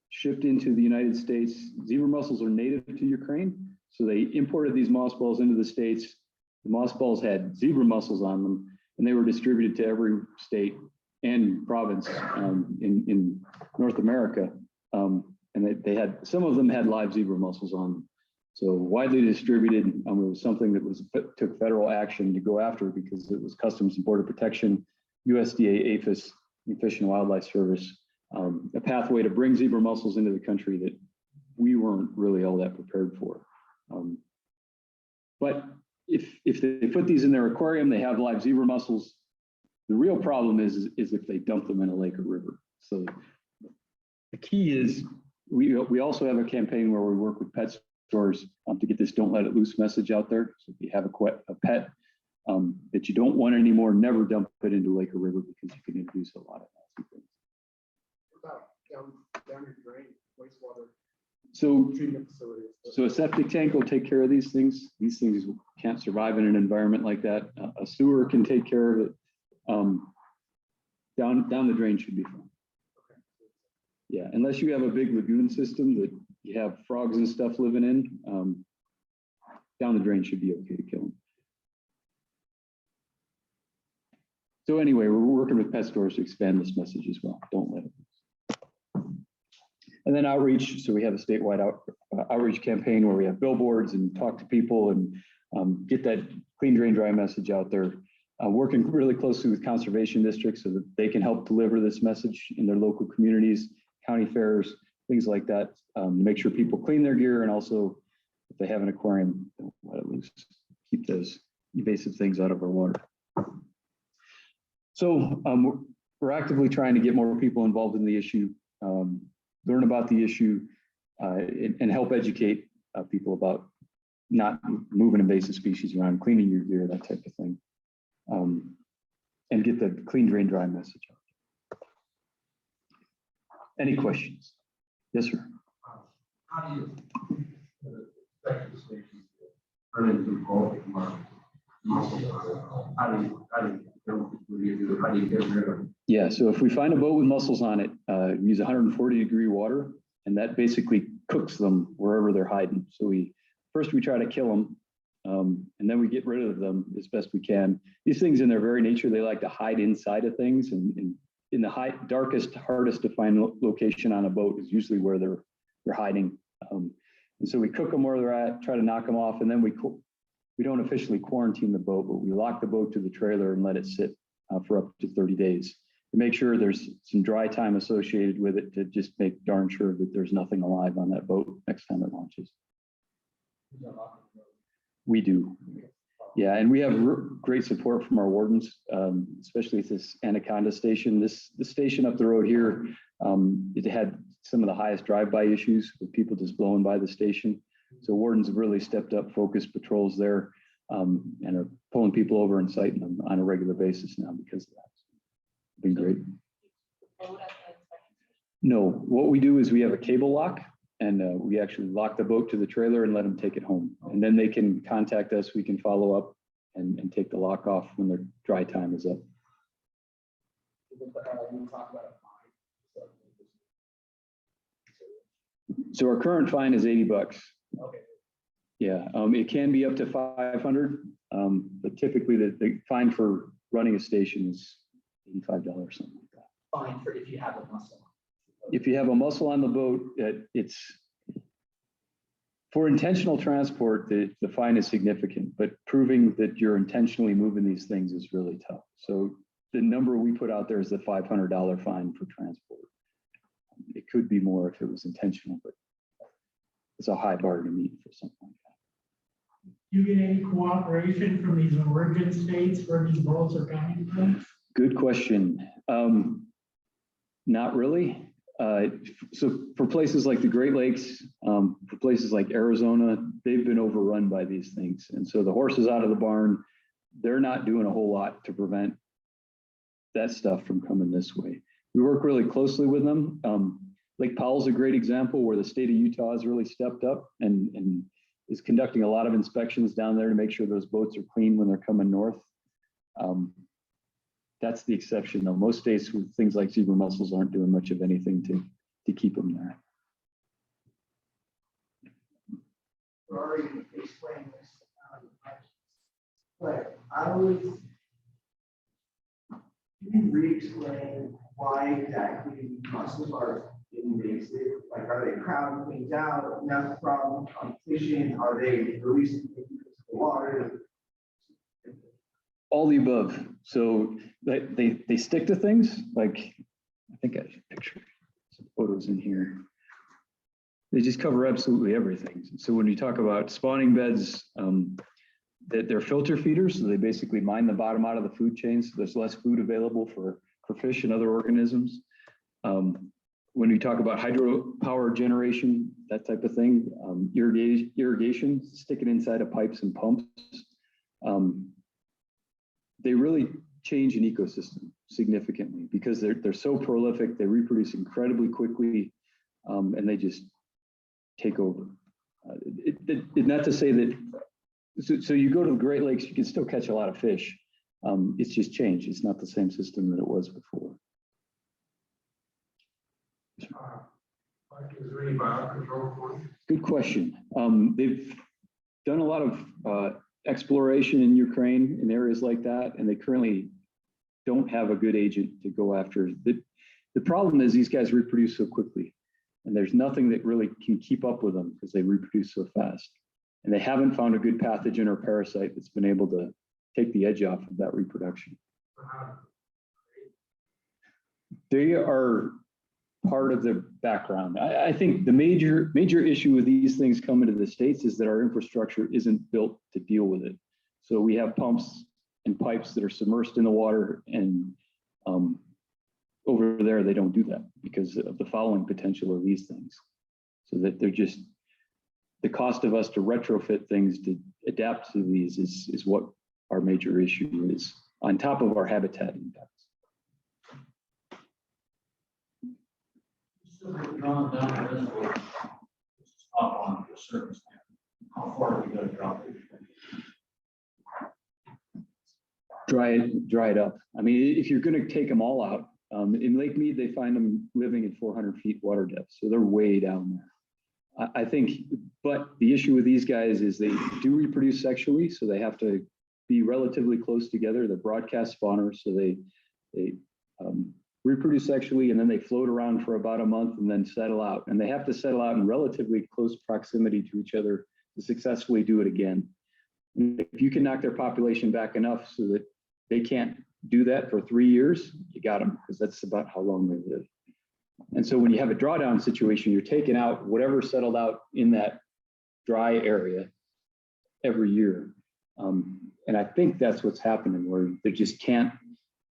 shipped into the United States. Zebra mussels are native to Ukraine, so they imported these mossballs into the States. The mossballs had zebra mussels on them, and they were distributed to every state and province in North America. And they had, some of them had live zebra mussels on them. So widely distributed, it was something that took federal action to go after because it was Customs and Border Protection, USDA, APHIS, and Fish and Wildlife Service, a pathway to bring zebra mussels into the country that we weren't really all that prepared for. But if they put these in their aquarium, they have live zebra mussels. The real problem is if they dump them in a lake or river. So the key is we also have a campaign where we work with pet stores to get this "don't let it loose" message out there. So if you have a pet that you don't want anymore, never dump it into a lake or river because you can introduce a lot of nasty things. What about down your drain, wastewater So treatment facilities? a septic tank will take care of these things. These things can't survive in an environment like that. A sewer can take care of it. Down the drain should be fine. Yeah, unless you have a big lagoon system that you have frogs and stuff living in, down the drain should be okay to kill them. So anyway, we're working with pet stores to expand this message as well. Don't let it loose. And then outreach. So we have a statewide outreach campaign where we have billboards and talk to people and get that clean, drain, dry message out there. Working really closely with conservation districts so that they can help deliver this message in their local communities, county fairs, things like that, make sure people clean their gear, and also if they have an aquarium, don't let it loose. Keep those invasive things out of our water. So we're actively trying to get more people involved in the issue, learn about the issue, and help educate people about not moving invasive species around, cleaning your gear, that type of thing, and get the clean, drain, dry message out. Any questions? Yes, sir. How do you expect the species to run into bulk markets? How do you get rid of them? Yeah, so if we find a boat with mussels on it, we use 140-degree water, and that basically cooks them wherever they're hiding. So we first we try to kill them, and then we get rid of them as best we can. These things in their very nature, they like to hide inside of things, and in the darkest, hardest to find location on a boat is usually where they're hiding. And so we cook them where they're at, try to knock them off, and then we don't officially quarantine the boat, but we lock the boat to the trailer and let it sit for up to 30 days to make sure there's some dry time associated with it, to just make darn sure that there's nothing alive on that boat next time it launches. We do. Yeah, and we have great support from our wardens, especially at this Anaconda station. This station up the road here, it had some of the highest drive-by issues with people just blowing by the station. So wardens have really stepped up, focused patrols there, and are pulling people over and citing them on a regular basis now because of that. It's been great. No, what we do is we have a cable lock, and we actually lock the boat to the trailer and let them take it home. And then they can contact us. We can follow up and take the lock off when their dry time is up. So our current fine is $80. Okay. Yeah, it can be up to 500, but typically the fine for running a station is $85, something like that. Fine for if you have a muscle. If you have a mussel on the boat, it's for intentional transport, the fine is significant, but proving that you're intentionally moving these things is really tough. So the number we put out there is the $500 fine for transport. It could be more if it was intentional, but it's a high bar to meet for something like that. Do you get any cooperation from these emergent states where these boats are coming from? Good question. Not really. So for places like the Great Lakes, for places like Arizona, they've been overrun by these things. And so the horses out of the barn, they're not doing a whole lot to prevent that stuff from coming this way. We work really closely with them. Lake Powell's a great example where the state of Utah has really stepped up and is conducting a lot of inspections down there to make sure those boats are clean when they're coming north. That's the exception though. Most states with things like zebra mussels aren't doing much of anything to keep them there. You already explained this, but I was, can you re-explain why exactly mussels are invasive? Like, are they crowding things out? That's the problem. Competition? Are they releasing things into the water? All the above. So they stick to things. Like, I think I should picture some photos in here. They just cover absolutely everything. So when you talk about spawning beds, they're filter feeders. So they basically mine the bottom out of the food chain. So there's less food available for fish and other organisms. When we talk about hydropower generation, that type of thing, irrigation, sticking inside of pipes and pumps, they really change an ecosystem significantly because they're so prolific, they reproduce incredibly quickly, and they just take over. Not to say that, so you go to the Great Lakes, you can still catch a lot of fish. It's just changed. It's not the same system that it was before. Is there any biocontrol for it? Good question. They've done a lot of exploration in Ukraine in areas like that, and they currently don't have a good agent to go after. The problem is these guys reproduce so quickly, and there's nothing that really can keep up with them because they reproduce so fast. And they haven't found a good pathogen or parasite that's been able to take the edge off of that reproduction. They are part of the background. I think the major issue with these things coming to the States is that our infrastructure isn't built to deal with it. So we have pumps and pipes that are submerged in the water, and over there, they don't do that because of the fouling potential of these things. So that they're just, the cost of us to retrofit things to adapt to these is what our major issue is, on top of our habitat impacts. Drawn down this way, stop on a certain stand. How far are we going to drop it? Dry it up. I mean, if you're going to take them all out, in Lake Mead, they find them living at 400 feet water depth. So they're way down I think, but the issue with these guys is they do reproduce sexually, so they have to be relatively close together. They're broadcast spawners, so they reproduce sexually, and then they float around for about a month and then settle out. And they have to settle out in relatively close proximity to each other to successfully do it again. If you can knock their population back enough so that they can't do that for 3 years, you got them, because that's about how long they live. And so when you have a drawdown situation, you're taking out whatever settled out in that dry area every year. And I think that's what's happening, where they just can't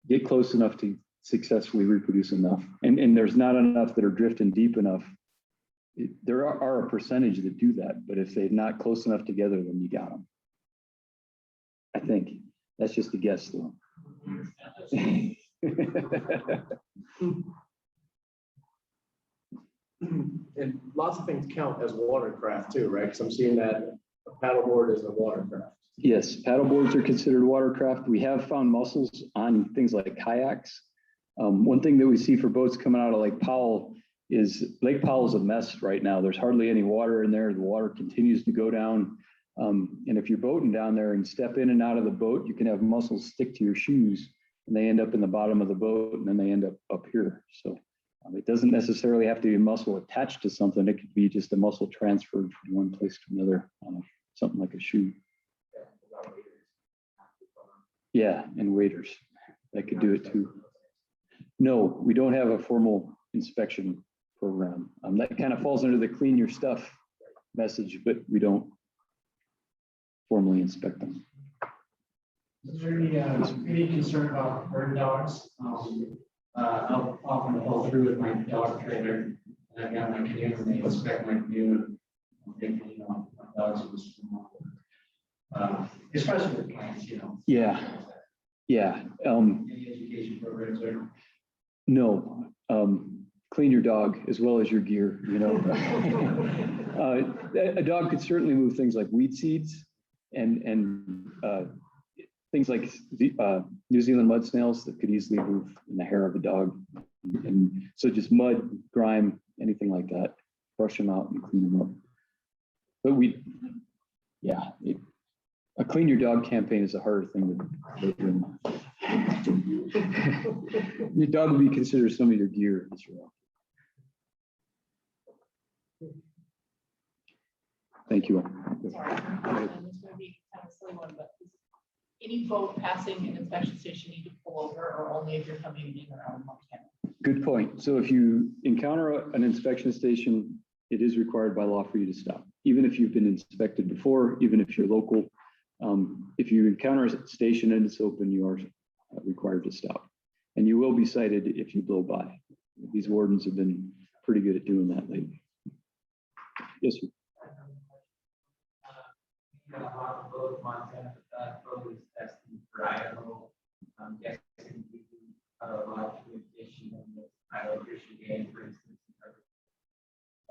get close enough to successfully reproduce enough. And there's not enough that are drifting deep enough. There are a percentage that do that, but if they're not close enough together, then you got them. I think that's just a guess though. And lots of things count as watercraft too, right? Because I'm seeing that a paddleboard is a watercraft. Yes, paddle boards are considered watercraft. We have found mussels on things like kayaks. One thing that we see for boats coming out of Lake Powell is Lake Powell's a mess right now. There's hardly any water in there. The water continues to go down. And if you're boating down there and step in and out of the boat, you can have mussels stick to your shoes and they end up in the bottom of the boat and then they end up here. So it doesn't necessarily have to be a mussel attached to something. It could be just a mussel transferred from one place to another on something like a shoe. Yeah, and waders, that could do it too. No, we don't have a formal inspection program. That kind of falls under the clean your stuff message, but we don't formally inspect them. Is there any concern about bird dogs? I'll often pull through with my dog trailer, and I've got my canoe, and they inspect my canoe, and I'm thinking, you know, my dogs are just, especially with plants, you know. Yeah. Any education programs there? No. Clean your dog as well as your gear, you know. A dog could certainly move things like weed seeds and things like New Zealand mud snails that could easily move in the hair of a dog. And so just mud, grime, anything like that, brush them out and clean them up. But a clean your dog campaign is a harder thing to do. Your dog will be considered some of your gear as well. Thank you. Sorry, this may be kind of a silly one, but does any boat passing an inspection station need to pull over, or only if you're coming in or out of Montana? Good point. So if you encounter an inspection station, it is required by law for you to stop. Even if you've been inspected before, even if you're local, if you encounter a station and it's open, you are required to stop. And you will be cited if you blow by. These wardens have been pretty good at doing that lately. Yes, sir. Montana, that boat is testing for Idaho. I'm guessing we do a lot of communication on the Idaho fishing game, for instance.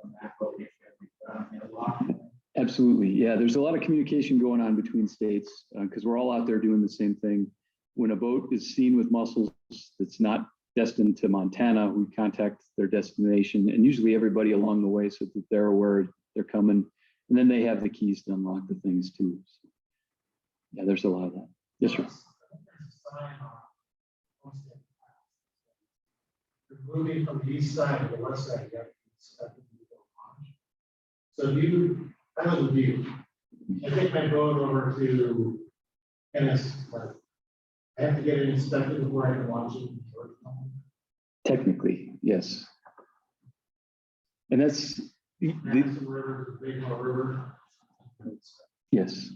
On that boat, Absolutely. Yeah, there's a lot of communication going on between states because we're all out there doing the same thing. When a boat is seen with mussels that's not destined to Montana, we contact their destination and usually everybody along the way so that they're aware they're coming. And then they have the keys to unlock the things too. So, yeah, there's a lot of that. Yes, sir. Moving from the east side to the west side, you have to inspect it. So I live with you. I take my boat over to Ennis, but I have to get it inspected before I can launch it. Technically, yes. And that's Madison River, Big Hall River. yes.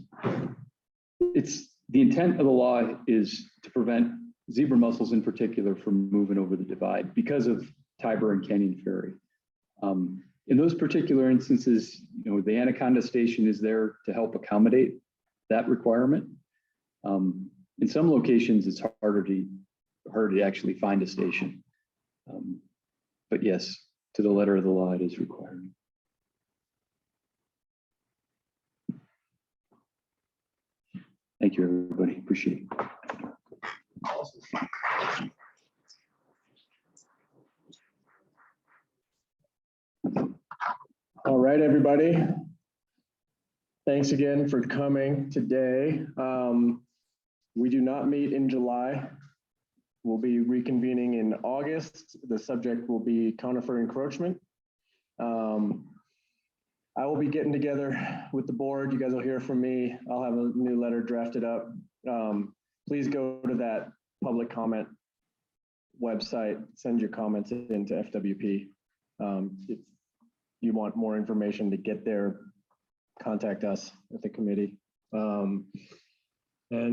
It's the intent of the law is to prevent zebra mussels in particular from moving over the divide because of Tiber and Canyon Ferry. In those particular instances, you know, the Anaconda Station is there to help accommodate that requirement. In some locations, it's harder to actually find a station. But yes, to the letter of the law, it is required. Thank you, everybody. Appreciate it. All right, everybody. Thanks again for coming today. We do not meet in July. We'll be reconvening in August. The subject will be conifer encroachment. I will be getting together with the board. You guys will hear from me. I'll have a new letter drafted up. Please go to that public comment website, send your comments into FWP. If you want more information to get there, contact us at the committee. And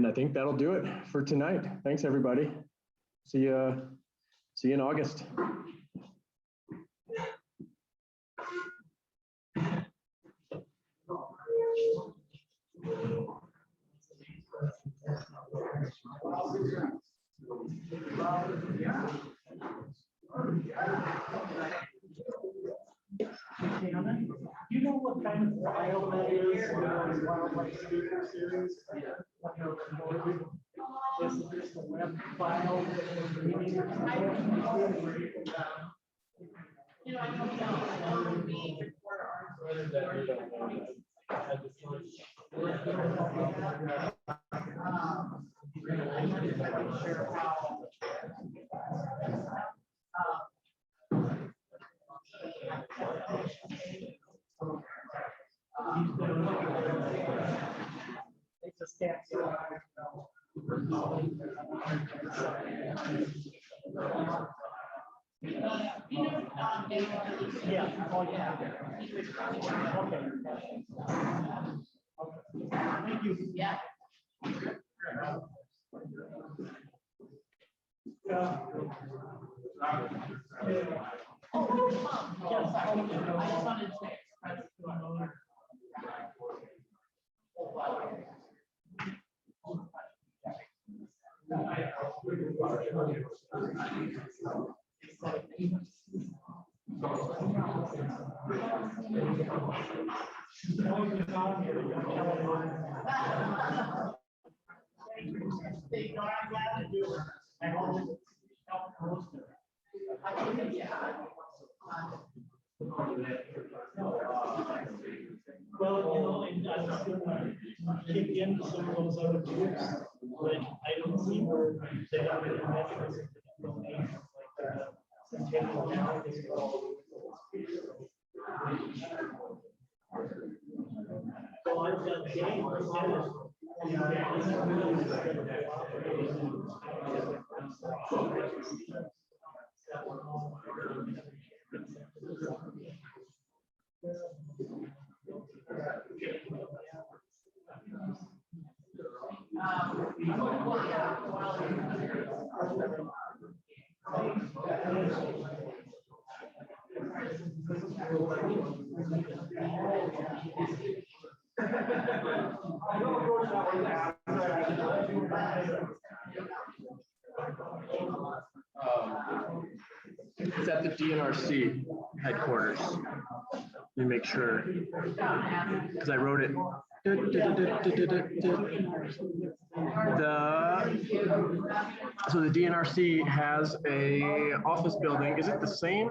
I think that'll do it for tonight. Thanks, everybody. See you in August. You know what kind of file that is, wildlife speaker series? This is the web file. You know, I don't know, we report our. It's a stamp. Yeah, oh, yeah. Okay. Thank you. Yeah. Yes, I just wanted to express. I'm glad to do it. I always help most of it. I think, yeah. Well, you know, and I was gonna kick into some of those other groups, but I don't see where they have any metrics. So I've done Jane presented. It's at the DNRC headquarters. Let me make sure, because I wrote it. So the DNRC has a office building. Is it the same?